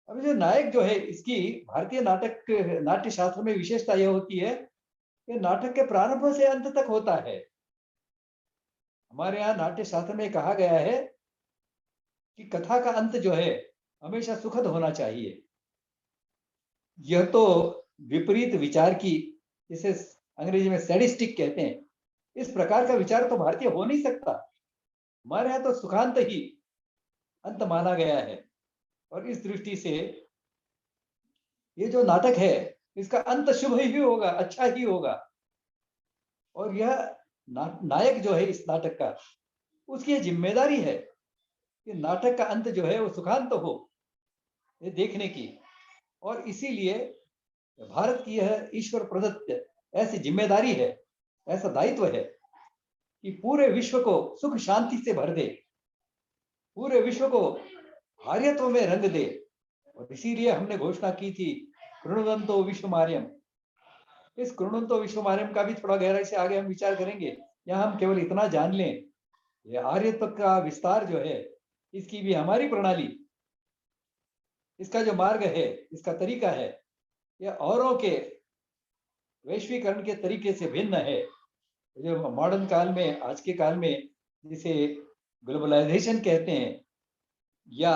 अब जो नायक जो है, इसकी भारतीय नाट्य शास्त्र में विशेषता यह होती है कि नाटक के प्रारंभ से अंत तक होता है। हमारे यहाँ नाट्य शास्त्र में कहा गया है कि कथा का अंत जो है हमेशा सुखद होना चाहिए। यह तो विपरीत विचार की, जिसे अंग्रेजी में सैडिस्टिक कहते हैं, इस प्रकार का विचार तो भारतीय हो नहीं सकता। हमारे यहाँ तो सुखांत ही अंत माना गया है। और इस दृष्टि से ये जो नाटक है, इसका अंत शुभ ही होगा, अच्छा ही होगा। और यह नायक जो है इस नाटक का, उसकी ये जिम्मेदारी है कि नाटक का अंत जो है वो सुखांत हो, ये देखने की। और इसीलिए भारत की यह ईश्वर प्रदत्त ऐसी जिम्मेदारी है, ऐसा दायित्व है कि पूरे विश्व को सुख शांति से भर दे, पूरे विश्व को आर्यत्व में रंग दे। और इसीलिए हमने घोषणा की थी, कृणवंतो विश्वमार्यम। इस कृणवंतो विश्वमार्यम का भी थोड़ा गहराई से आगे हम विचार करेंगे। यहाँ हम केवल इतना जान लें, ये आर्यत्व का विस्तार जो है, इसकी भी हमारी प्रणाली, इसका जो मार्ग है, इसका तरीका है, यह औरों के वैश्वीकरण के तरीके से भिन्न है। जो मॉडर्न काल में, आज के काल में जिसे ग्लोबलाइजेशन कहते हैं, या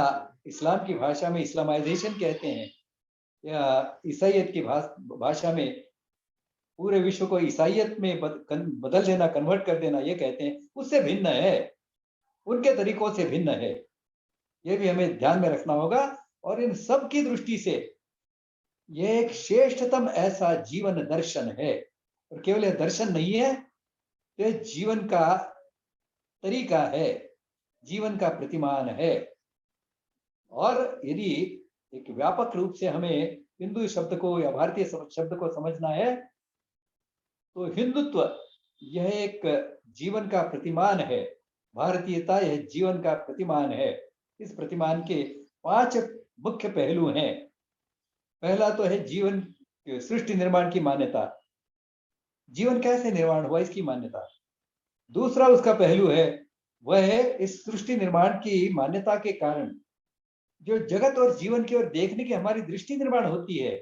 इस्लाम की भाषा में इस्लामाइजेशन कहते हैं, या ईसाइयत की भाषा में पूरे विश्व को ईसाइयत में बदल देना, कन्वर्ट कर देना, ये कहते हैं, उससे भिन्न है, उनके तरीकों से भिन्न है। ये भी हमें ध्यान में रखना होगा। और इन सब की दृष्टि से यह एक श्रेष्ठतम ऐसा जीवन दर्शन है। और केवल यह दर्शन नहीं है, यह जीवन का तरीका है, जीवन का प्रतिमान है। और यदि एक व्यापक रूप से हमें हिंदू शब्द को या भारतीय शब्द को समझना है, तो हिंदुत्व यह एक जीवन का प्रतिमान है। भारतीयता यह जीवन का प्रतिमान है। इस प्रतिमान के 5 मुख्य पहलू हैं। पहला तो है जीवन, सृष्टि निर्माण की मान्यता, जीवन कैसे निर्माण हुआ इसकी मान्यता। दूसरा उसका पहलू है, वह है इस सृष्टि निर्माण की मान्यता के कारण जो जगत और जीवन की ओर देखने की हमारी दृष्टि निर्माण होती है,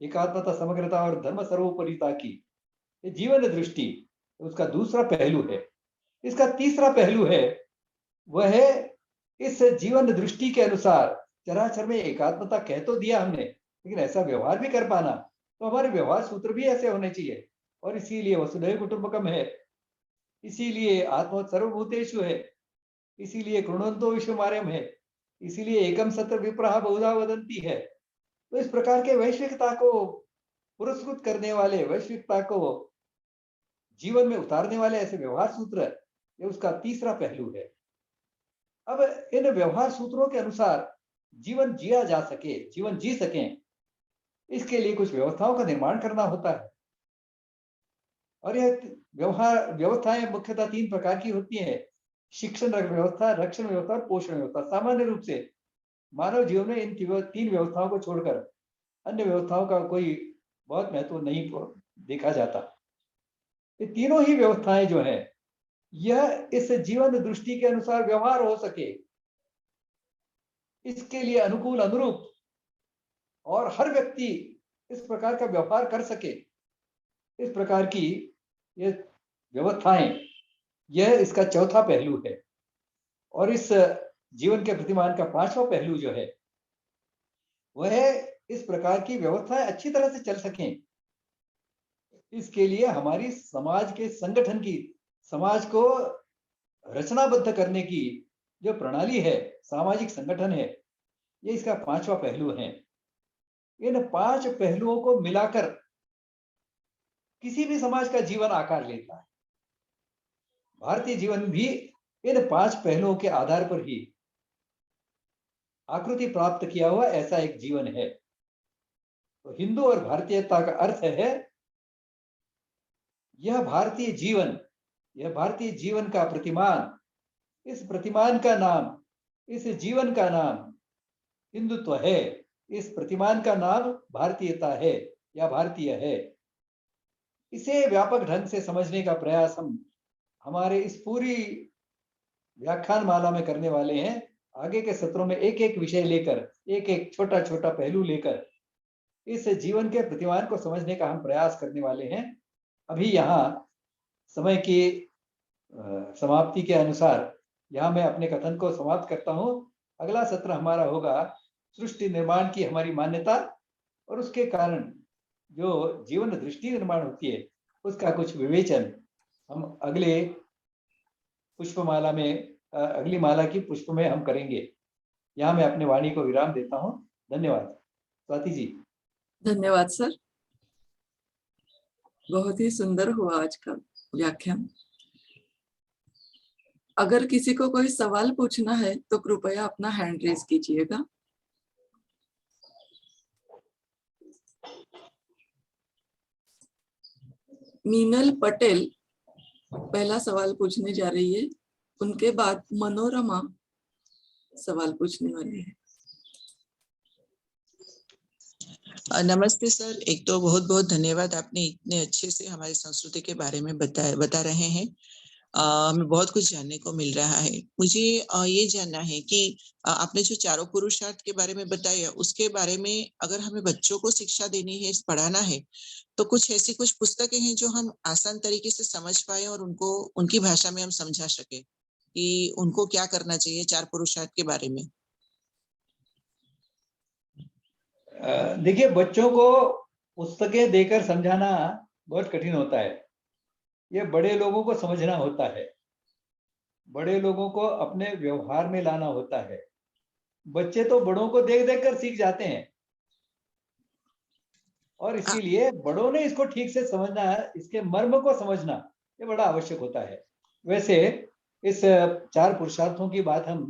एकात्मता, समग्रता और धर्म सर्वोपरिता की, ये जीवन दृष्टि, उसका दूसरा पहलू है। इसका तीसरा पहलू है, वह है इस जीवन दृष्टि के अनुसार चराचर में एकात्मता कह तो दिया हमने, लेकिन ऐसा व्यवहार भी कर पाना। तो हमारे व्यवहार सूत्र भी ऐसे होने चाहिए। और इसीलिए वसुधैव कुटुंबकम है, इसीलिए आत्मा सर्वभूतेषु है, इसीलिए कृणवंतो विश्वमार्यम है, इसीलिए एकम सत्र विप्रहा बहुधा वदंती है। तो इस प्रकार के वैश्विकता को पुरस्कृत करने वाले, वैश्विकता को जीवन में उतारने वाले ऐसे व्यवहार सूत्र, ये उसका तीसरा पहलू है। अब इन व्यवहार सूत्रों के अनुसार जीवन जिया जा सके, जीवन जी सकें, इसके लिए कुछ व्यवस्थाओं का निर्माण करना होता है। और यह व्यवस्थाएं मुख्यतः 3 प्रकार की होती हैं: शिक्षण व्यवस्था, रक्षण व्यवस्था और पोषण व्यवस्था। सामान्य रूप से मानव जीवन में इन 3 व्यवस्थाओं को छोड़कर अन्य व्यवस्थाओं का कोई बहुत महत्व नहीं देखा जाता। ये तीनों ही व्यवस्थाएं जो है, यह इस जीवन दृष्टि के अनुसार व्यवहार हो सके, इसके लिए अनुकूल, अनुरूप, और हर व्यक्ति इस प्रकार का व्यवहार कर सके, इस प्रकार की ये व्यवस्थाएं, यह इसका चौथा पहलू है। और इस जीवन के प्रतिमान का 5वां पहलू जो है, वह इस प्रकार की व्यवस्थाएं अच्छी तरह से चल सकें, इसके लिए हमारी समाज के संगठन की, समाज को रचनाबद्ध करने की जो प्रणाली है, सामाजिक संगठन है, ये इसका 5वां पहलू है। इन 5 पहलुओं को मिलाकर किसी भी समाज का जीवन आकार लेता है। भारतीय जीवन भी इन 5 पहलुओं के आधार पर ही आकृति प्राप्त किया हुआ ऐसा एक जीवन है। तो हिंदू और भारतीयता का अर्थ है यह भारतीय जीवन का प्रतिमान, इस प्रतिमान का नाम, इस जीवन का नाम हिंदुत्व है, इस प्रतिमान का नाम भारतीयता है या भारतीय है। इसे व्यापक ढंग से समझने का प्रयास हम हमारे इस पूरी व्याख्यान माला में करने वाले हैं। आगे के सत्रों में एक एक विषय लेकर, एक एक छोटा छोटा पहलू लेकर इस जीवन के प्रतिमान को समझने का हम प्रयास करने वाले हैं। अभी यहाँ समय की समाप्ति के अनुसार यहाँ मैं अपने कथन को समाप्त करता हूँ। अगला सत्र हमारा होगा सृष्टि निर्माण की हमारी मान्यता और उसके कारण जो जीवन दृष्टि निर्माण होती है उसका कुछ विवेचन हम अगले पुष्पमाला में, अगली माला की पुष्प में हम करेंगे। यहाँ मैं अपने वाणी को विराम देता हूँ। धन्यवाद। स्वाति जी। धन्यवाद सर, बहुत ही सुंदर हुआ आज का व्याख्यान। अगर किसी को कोई सवाल पूछना है तो कृपया अपना हैंड रेज कीजिएगा। मीनल पटेल पहला सवाल पूछने जा रही है, उनके बाद मनोरमा सवाल पूछने वाली है। नमस्ते सर, एक तो बहुत बहुत धन्यवाद, आपने इतने अच्छे से हमारी संस्कृति के बारे में बता रहे हैं। हमें बहुत कुछ जानने को मिल रहा है। मुझे ये जानना है कि आपने जो चारों पुरुषार्थ के बारे में बताया उसके बारे में अगर हमें बच्चों को शिक्षा देनी है, पढ़ाना है, तो कुछ ऐसी कुछ पुस्तकें हैं जो हम आसान तरीके से समझ पाए और उनको उनकी भाषा में हम समझा सके कि उनको क्या करना चाहिए चार पुरुषार्थ के बारे में। देखिए, बच्चों को पुस्तकें देकर समझाना बहुत कठिन होता है। ये बड़े लोगों को समझना होता है, बड़े लोगों को अपने व्यवहार में लाना होता है। बच्चे तो बड़ों को देख देख कर सीख जाते हैं और इसीलिए बड़ों ने इसको ठीक से समझना, इसके मर्म को समझना ये बड़ा आवश्यक होता है। वैसे इस चार पुरुषार्थों की बात हम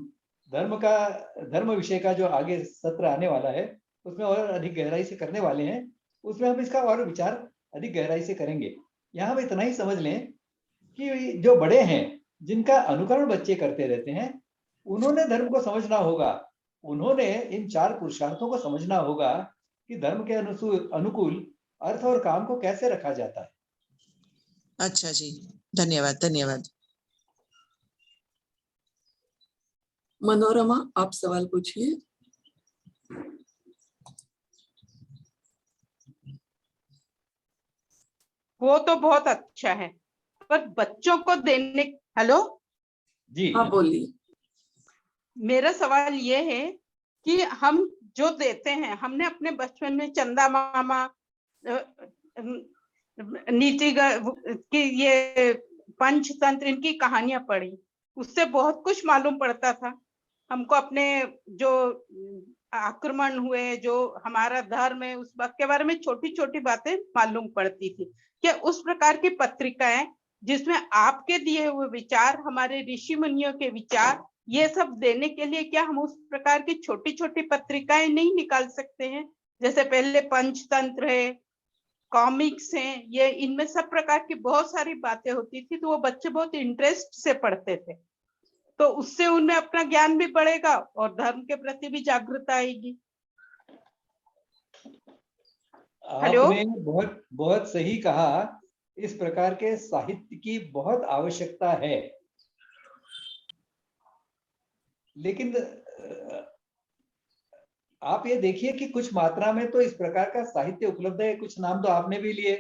धर्म विषय का जो आगे सत्र आने वाला है उसमें और अधिक गहराई से करने वाले हैं। उसमें हम इसका और विचार अधिक गहराई से करेंगे। यहाँ हम इतना ही समझ लें कि जो बड़े हैं जिनका अनुकरण बच्चे करते रहते हैं, उन्होंने धर्म को समझना होगा, उन्होंने इन चार पुरुषार्थों को समझना होगा कि धर्म के अनुकूल अर्थ और काम को कैसे रखा जाता है। अच्छा जी, धन्यवाद धन्यवाद। मनोरमा, आप सवाल पूछिए। वो तो बहुत अच्छा है, पर बच्चों को देने, हेलो जी हाँ बोलिए। मेरा सवाल ये है कि हम जो देते हैं, हमने अपने बचपन में चंदा मामा, नीति की, ये पंचतंत्र, इनकी कहानियां पढ़ी, उससे बहुत कुछ मालूम पड़ता था हमको। अपने जो आक्रमण हुए, जो हमारा धर्म है, उस बात के बारे में छोटी छोटी बातें मालूम पड़ती थी। क्या उस प्रकार की पत्रिकाएं जिसमें आपके दिए हुए विचार, हमारे ऋषि मुनियों के विचार, ये सब देने के लिए क्या हम उस प्रकार की छोटी छोटी पत्रिकाएं नहीं निकाल सकते हैं? जैसे पहले पंचतंत्र है, कॉमिक्स हैं, ये इनमें सब प्रकार की बहुत सारी बातें होती थी, तो वो बच्चे बहुत इंटरेस्ट से पढ़ते थे, तो उससे उनमें अपना ज्ञान भी बढ़ेगा और धर्म के प्रति भी जागरूकता आएगी। आपने बहुत बहुत सही कहा। इस प्रकार के साहित्य की बहुत आवश्यकता है, लेकिन आप ये देखिए कि कुछ मात्रा में तो इस प्रकार का साहित्य उपलब्ध है। कुछ नाम तो आपने भी लिए,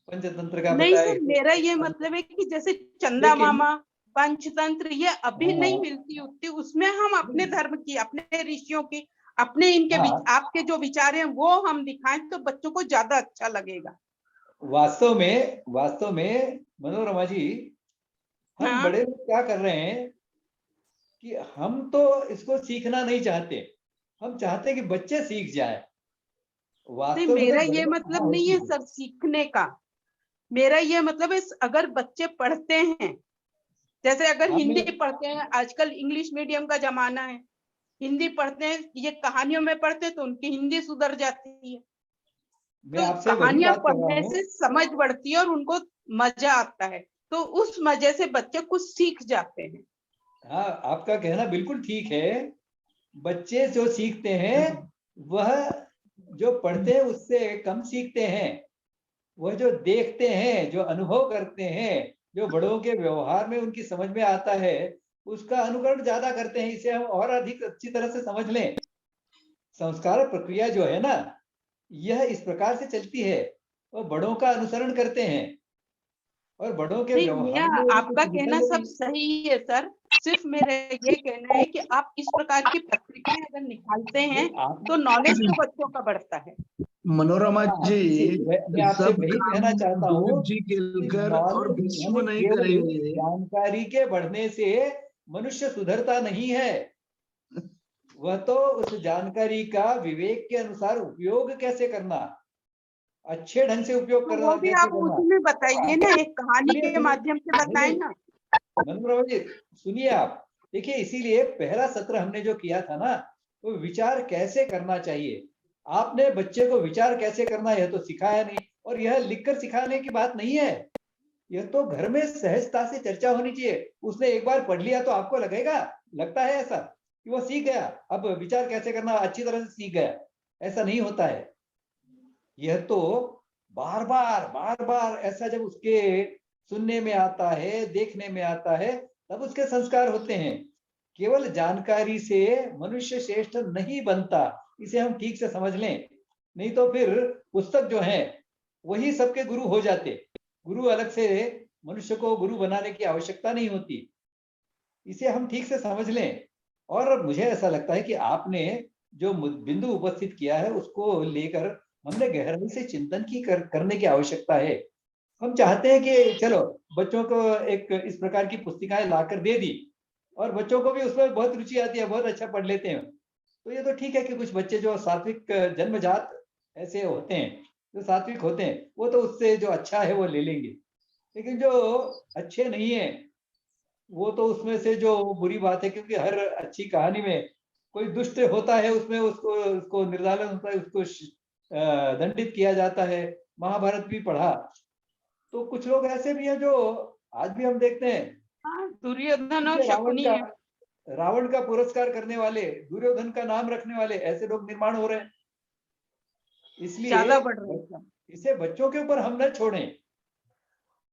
पंचतंत्र का नहीं बताया। सर, मेरा ये मतलब है कि जैसे चंदा मामा, पंचतंत्र, ये अभी नहीं मिलती उतनी, उसमें हम अपने धर्म की, अपने ऋषियों की, अपने इनके आपके जो विचार हैं वो हम दिखाएं तो बच्चों को ज्यादा अच्छा लगेगा। वास्तव में मनोरमा जी, हम बड़े लोग क्या कर रहे हैं कि हम तो इसको सीखना नहीं चाहते, हम चाहते कि बच्चे सीख जाए। नहीं, मेरा ये मतलब नहीं है सर सीखने का, मेरा ये मतलब है, अगर बच्चे पढ़ते हैं, जैसे अगर आपने- हिंदी पढ़ते हैं, आजकल इंग्लिश मीडियम का जमाना है, हिंदी पढ़ते हैं, ये कहानियों में पढ़ते हैं तो उनकी हिंदी सुधर जाती है। मैं तो आपसे वही कहानियां बात कर रहा पढ़ने हूँ। से समझ बढ़ती है और उनको मजा आता है, तो उस मजे से बच्चे कुछ सीख जाते हैं। हाँ, आपका कहना बिल्कुल ठीक है। बच्चे जो सीखते हैं वह जो पढ़ते हैं उससे कम सीखते हैं। वह जो देखते हैं, जो अनुभव करते हैं, जो बड़ों के व्यवहार में उनकी समझ में आता है, उसका अनुकरण ज्यादा करते हैं। इसे हम और अधिक अच्छी तरह से समझ लें। संस्कार प्रक्रिया जो है ना, यह इस प्रकार से चलती है। वो बड़ों का अनुसरण करते हैं और बड़ों के नहीं, व्यवहार मियाँ, में यदि आपका कुछ कहना सब विसंगति- सही है सर। सिर्फ मेरा ये कहना है कि आप इस प्रकार की पत्रिकाएं अगर निकालते हैं नहीं, आप तो नॉलेज तो बच्चों का बढ़ता है। मनोरमा जी, मैं आपसे सब वही काम कहना चाहता हूँ दिलीप जी कि केलकर और नॉलेज भीष्म यानी नहीं केवल करेंगे। जानकारी के बढ़ने से मनुष्य सुधरता नहीं है। वह तो उस जानकारी का विवेक के अनुसार उपयोग कैसे करना, अच्छे ढंग से उपयोग तो करना वो भी कैसे आप करना। उसमें बताइए ना, एक कहानी सुनिए के सुनिए, माध्यम से बताएं ना। मनोरमा जी सुनिए आप। देखिए, इसीलिए पहला सत्र हमने जो किया था ना, वो विचार कैसे करना चाहिए। आपने बच्चे को विचार कैसे करना यह तो सिखाया नहीं, और यह लिखकर सिखाने की बात नहीं है। यह तो घर में सहजता से चर्चा होनी चाहिए। उसने एक बार पढ़ लिया तो आपको लगता है ऐसा कि वो सीख गया, अब विचार कैसे करना अच्छी तरह से सीख गया। ऐसा नहीं होता है। यह तो बार बार ऐसा जब उसके सुनने में आता है, देखने में आता है, तब उसके संस्कार होते हैं। केवल जानकारी से मनुष्य श्रेष्ठ नहीं बनता, इसे हम ठीक से समझ लें। नहीं तो फिर पुस्तक जो है वही सबके गुरु हो जाते। गुरु अलग से मनुष्य को गुरु बनाने की आवश्यकता नहीं होती। इसे हम ठीक से समझ लें। और मुझे ऐसा लगता है कि आपने जो बिंदु उपस्थित किया है उसको लेकर हमने गहराई से चिंतन करने की आवश्यकता है। हम चाहते हैं कि चलो बच्चों को एक इस प्रकार की पुस्तिकाएं लाकर दे दी और बच्चों को भी उसमें बहुत रुचि आती है, बहुत अच्छा पढ़ लेते हैं। तो ये तो ठीक है कि कुछ बच्चे जो सात्विक जन्मजात ऐसे होते हैं, जो सात्विक होते हैं, वो तो उससे जो अच्छा है वो ले लेंगे। लेकिन जो अच्छे नहीं है वो तो उसमें से जो बुरी बात है, क्योंकि हर अच्छी कहानी में कोई दुष्ट होता है, उसमें उसको उसको निर्दालन होता है, उसको दंडित किया जाता है। महाभारत भी पढ़ा तो कुछ लोग ऐसे भी हैं जो आज भी हम देखते हैं, हाँ, दुर्योधन और जैसे शकुनी है। रावण का पुरस्कार करने वाले, दुर्योधन का नाम रखने वाले ऐसे लोग निर्माण हो रहे हैं। इसलिए ज्यादा बढ़ रहे हैं। इसे बच्चों के ऊपर हम न छोड़ें।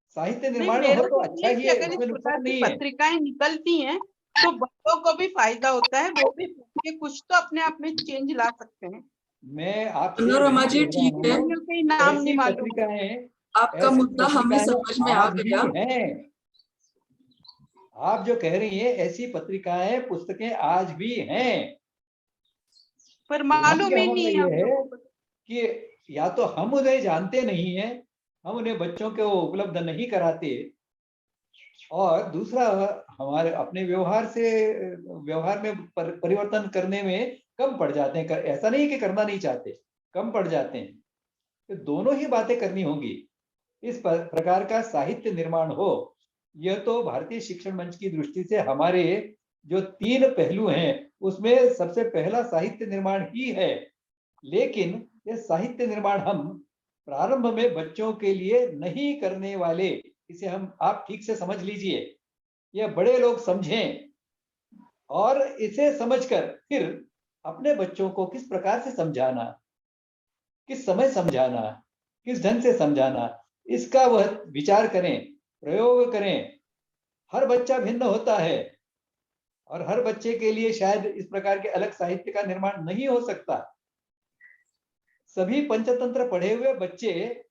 साहित्य नहीं, निर्माण मेरा हो तो तो अच्छा ये ही कि है, अगर इस उसमें प्रकार नुकसान की नहीं है। पत्रिकाएं निकलती हैं तो बच्चों को भी फायदा होता है, वो भी पढ़ के कुछ तो अपने आप में चेंज ला सकते हैं। मैं आपसे मनोरमा वही जी कह रहा ठीक है, हूँ, कहानियों के नाम नहीं ऐसी मालूम। पत्रिकाएं आपका मुद्दा हमें समझ में आ आज भी गया। हैं। आप जो कह रही हैं ऐसी पत्रिकाएं, पुस्तकें आज भी हैं। पर दुर्भाग्य मालूम ही हमारा नहीं है ये हम है लोगों को। कि या तो हम उन्हें जानते नहीं हैं, हम उन्हें बच्चों को उपलब्ध नहीं कराते, और दूसरा हमारे अपने व्यवहार में परिवर्तन करने में कम पड़ जाते हैं। ऐसा नहीं कि करना नहीं चाहते, कम पड़ जाते हैं। तो दोनों ही बातें करनी होंगी। इस प्रकार का साहित्य निर्माण हो, यह तो भारतीय शिक्षण मंच की दृष्टि से हमारे जो 3 पहलू हैं उसमें सबसे पहला साहित्य निर्माण ही है। लेकिन यह साहित्य निर्माण हम प्रारंभ में बच्चों के लिए नहीं करने वाले, इसे आप ठीक से समझ लीजिए। यह बड़े लोग समझें और इसे समझकर फिर अपने बच्चों को किस प्रकार से समझाना, किस समय समझाना, किस ढंग से समझाना, इसका वह विचार करें, प्रयोग करें। हर बच्चा भिन्न होता है और हर बच्चे के लिए शायद इस प्रकार के अलग साहित्य का निर्माण नहीं हो सकता। सभी पंचतंत्र पढ़े हुए बच्चे,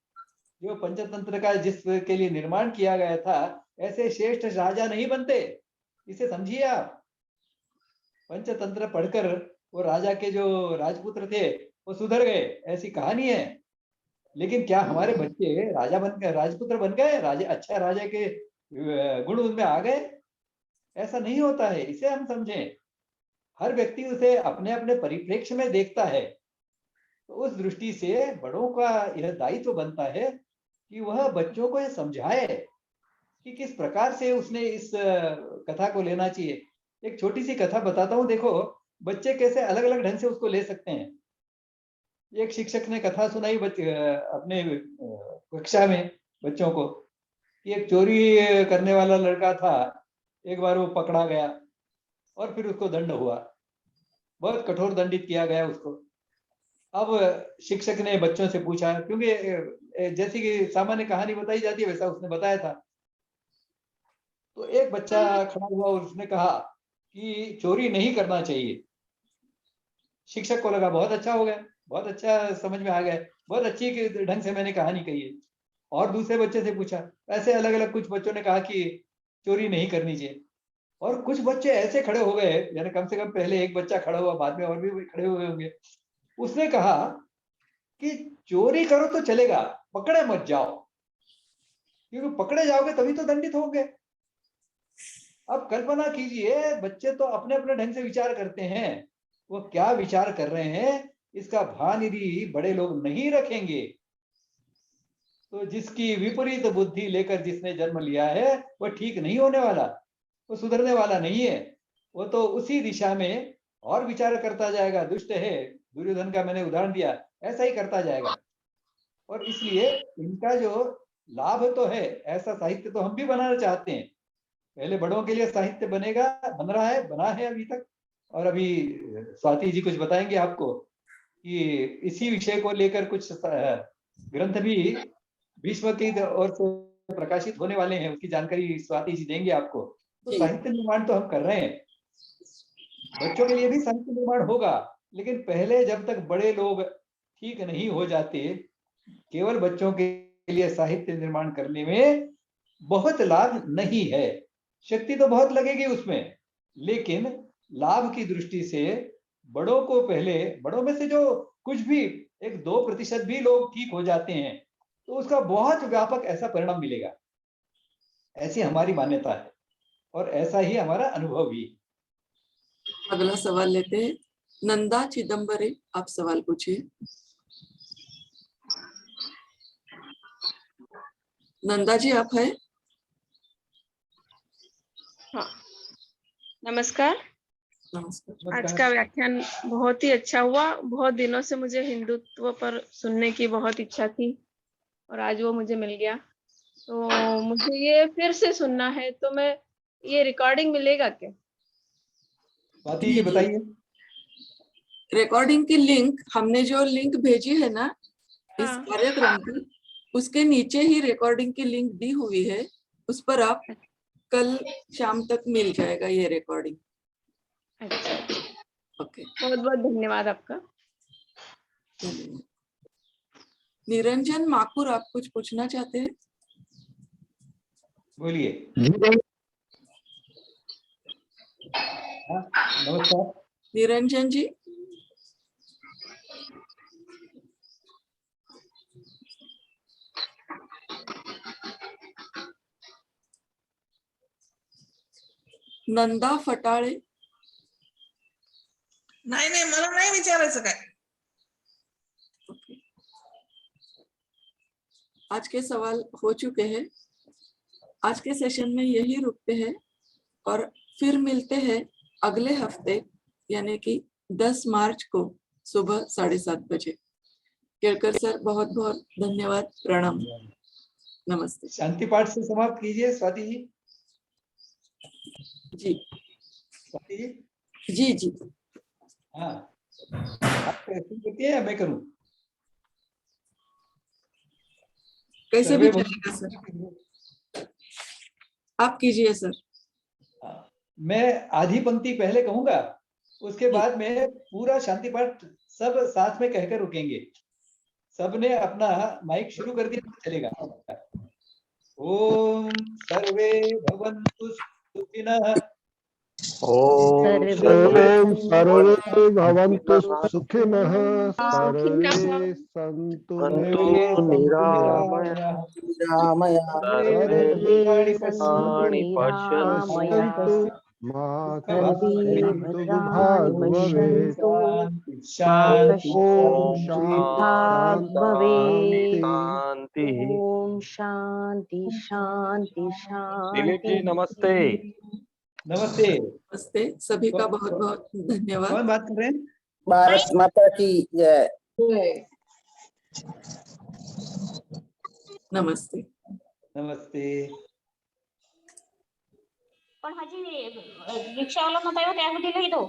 जो पंचतंत्र का जिसके लिए निर्माण किया गया था, ऐसे श्रेष्ठ राजा नहीं बनते। इसे समझिए आप। पंचतंत्र पढ़कर वो राजा के जो राजपुत्र थे वो सुधर गए, ऐसी कहानी है। लेकिन क्या हमारे बच्चे राजा बन गए, राजपुत्र बन गए, राजा अच्छा राजा के गुण उनमें आ गए? ऐसा नहीं होता है, इसे हम समझें। हर व्यक्ति उसे अपने अपने परिप्रेक्ष्य में देखता है। तो उस दृष्टि से बड़ों का यह दायित्व बनता है कि वह बच्चों को ये समझाए कि किस प्रकार से उसने इस कथा को लेना चाहिए। एक छोटी सी कथा बताता हूँ, देखो बच्चे कैसे अलग अलग ढंग से उसको ले सकते हैं। एक शिक्षक ने कथा सुनाई अपने कक्षा में बच्चों को कि एक चोरी करने वाला लड़का था, एक बार वो पकड़ा गया और फिर उसको दंड हुआ, बहुत कठोर दंडित किया गया उसको। अब शिक्षक ने बच्चों से पूछा, क्योंकि जैसी कि सामान्य कहानी बताई जाती है वैसा उसने बताया था। तो एक बच्चा खड़ा हुआ और उसने कहा कि चोरी नहीं करना चाहिए। शिक्षक को लगा बहुत अच्छा हो गया, बहुत अच्छा समझ में आ गया, बहुत अच्छी ढंग से मैंने कहानी कही है। और दूसरे बच्चे से पूछा, ऐसे अलग अलग कुछ बच्चों ने कहा कि चोरी नहीं करनी चाहिए। और कुछ बच्चे ऐसे खड़े हो गए, यानी कम से कम पहले एक बच्चा खड़ा हुआ, बाद में और भी खड़े हुए होंगे। उसने कहा कि चोरी करो तो चलेगा, पकड़े मत जाओ, क्योंकि पकड़े जाओगे तभी तो दंडित होंगे। अब कल्पना कीजिए, बच्चे तो अपने अपने ढंग से विचार करते हैं, वो क्या विचार कर रहे हैं इसका भान यदि बड़े लोग नहीं रखेंगे तो जिसकी विपरीत बुद्धि लेकर जिसने जन्म लिया है वह ठीक नहीं होने वाला, वो सुधरने वाला नहीं है। वो तो उसी दिशा में और विचार करता जाएगा। दुष्ट है, दुर्योधन का मैंने उदाहरण दिया, ऐसा ही करता जाएगा। और इसलिए इनका जो लाभ तो है, ऐसा साहित्य तो हम भी बनाना चाहते हैं। पहले बड़ों के लिए साहित्य बनेगा, बन रहा है, बना है अभी तक। और अभी स्वाति जी कुछ बताएंगे आपको कि इसी विषय को लेकर कुछ ग्रंथ भी भीष्म की ओर से प्रकाशित होने वाले हैं, उसकी जानकारी स्वाति जी देंगे आपको। तो साहित्य निर्माण तो हम कर रहे हैं, बच्चों के लिए भी साहित्य निर्माण होगा, लेकिन पहले जब तक बड़े लोग ठीक नहीं हो जाते, केवल बच्चों के लिए साहित्य निर्माण करने में बहुत लाभ नहीं है। शक्ति तो बहुत लगेगी उसमें, लेकिन लाभ की दृष्टि से बड़ों को पहले, बड़ों में से जो कुछ भी 1-2% भी लोग ठीक हो जाते हैं तो उसका बहुत व्यापक ऐसा परिणाम मिलेगा, ऐसी हमारी मान्यता है और ऐसा ही हमारा अनुभव भी। अगला सवाल लेते हैं। नंदा चिदम्बरे, आप सवाल पूछिए। नंदा जी आप है? हाँ, नमस्कार। नमस्कार। आज का व्याख्यान बहुत ही अच्छा हुआ। बहुत दिनों से मुझे हिंदुत्व पर सुनने की बहुत इच्छा थी और आज वो मुझे मिल गया। तो मुझे ये फिर से सुनना है, तो मैं ये रिकॉर्डिंग मिलेगा क्या? स्वाति जी बताइए। रिकॉर्डिंग की लिंक हमने जो लिंक भेजी है ना इस हाँ। कार्यक्रम की, उसके नीचे ही रिकॉर्डिंग की लिंक दी हुई है, उस पर आप कल शाम तक मिल जाएगा ये रिकॉर्डिंग। अच्छा, ओके, बहुत बहुत धन्यवाद आपका। निरंजन माकुर, आप कुछ पूछना चाहते हैं? बोलिए। नमस्कार निरंजन जी। नंदा फटाळे, नाही मला नाही विचारायचं काय। आज के सवाल हो चुके हैं। आज के सेशन में यही रुकते हैं और फिर मिलते हैं अगले हफ्ते, यानी कि 10 मार्च को सुबह 7:30 बजे। केळकर सर बहुत बहुत धन्यवाद, प्रणाम, नमस्ते। शांति पाठ से समाप्त कीजिए स्वाति जी। जी स्वाति जी। जी जी। हाँ, आप करती है या मैं करूं? कैसे भी चलेगा सर, आप कीजिए सर। मैं आधी पंक्ति पहले कहूंगा, उसके बाद में पूरा शांति पाठ सब साथ में कहकर रुकेंगे। सबने अपना माइक शुरू कर दिया तो चलेगा। ओम सर्वे भवन्तु सुखिनः। ओम सर्वे भवन्तु सुखिनः, सर्वे सन्तु निरामयाः, सर्वे पश्यन्तु मा कश्चित् दुःखभाग् भवेत्। शांति ओम भाग भवेत्। शांति ओम शांति शांति दिलीप जी शांति। नमस्ते। नमस्ते। नमस्ते, सभी का बहुत बहुत धन्यवाद। कौन बात कर रहे हैं? भारत माता की जय। नमस्ते। नमस्ते। पण हाजी रिक्षावाला म्हणता येऊ त्या दिलं इथं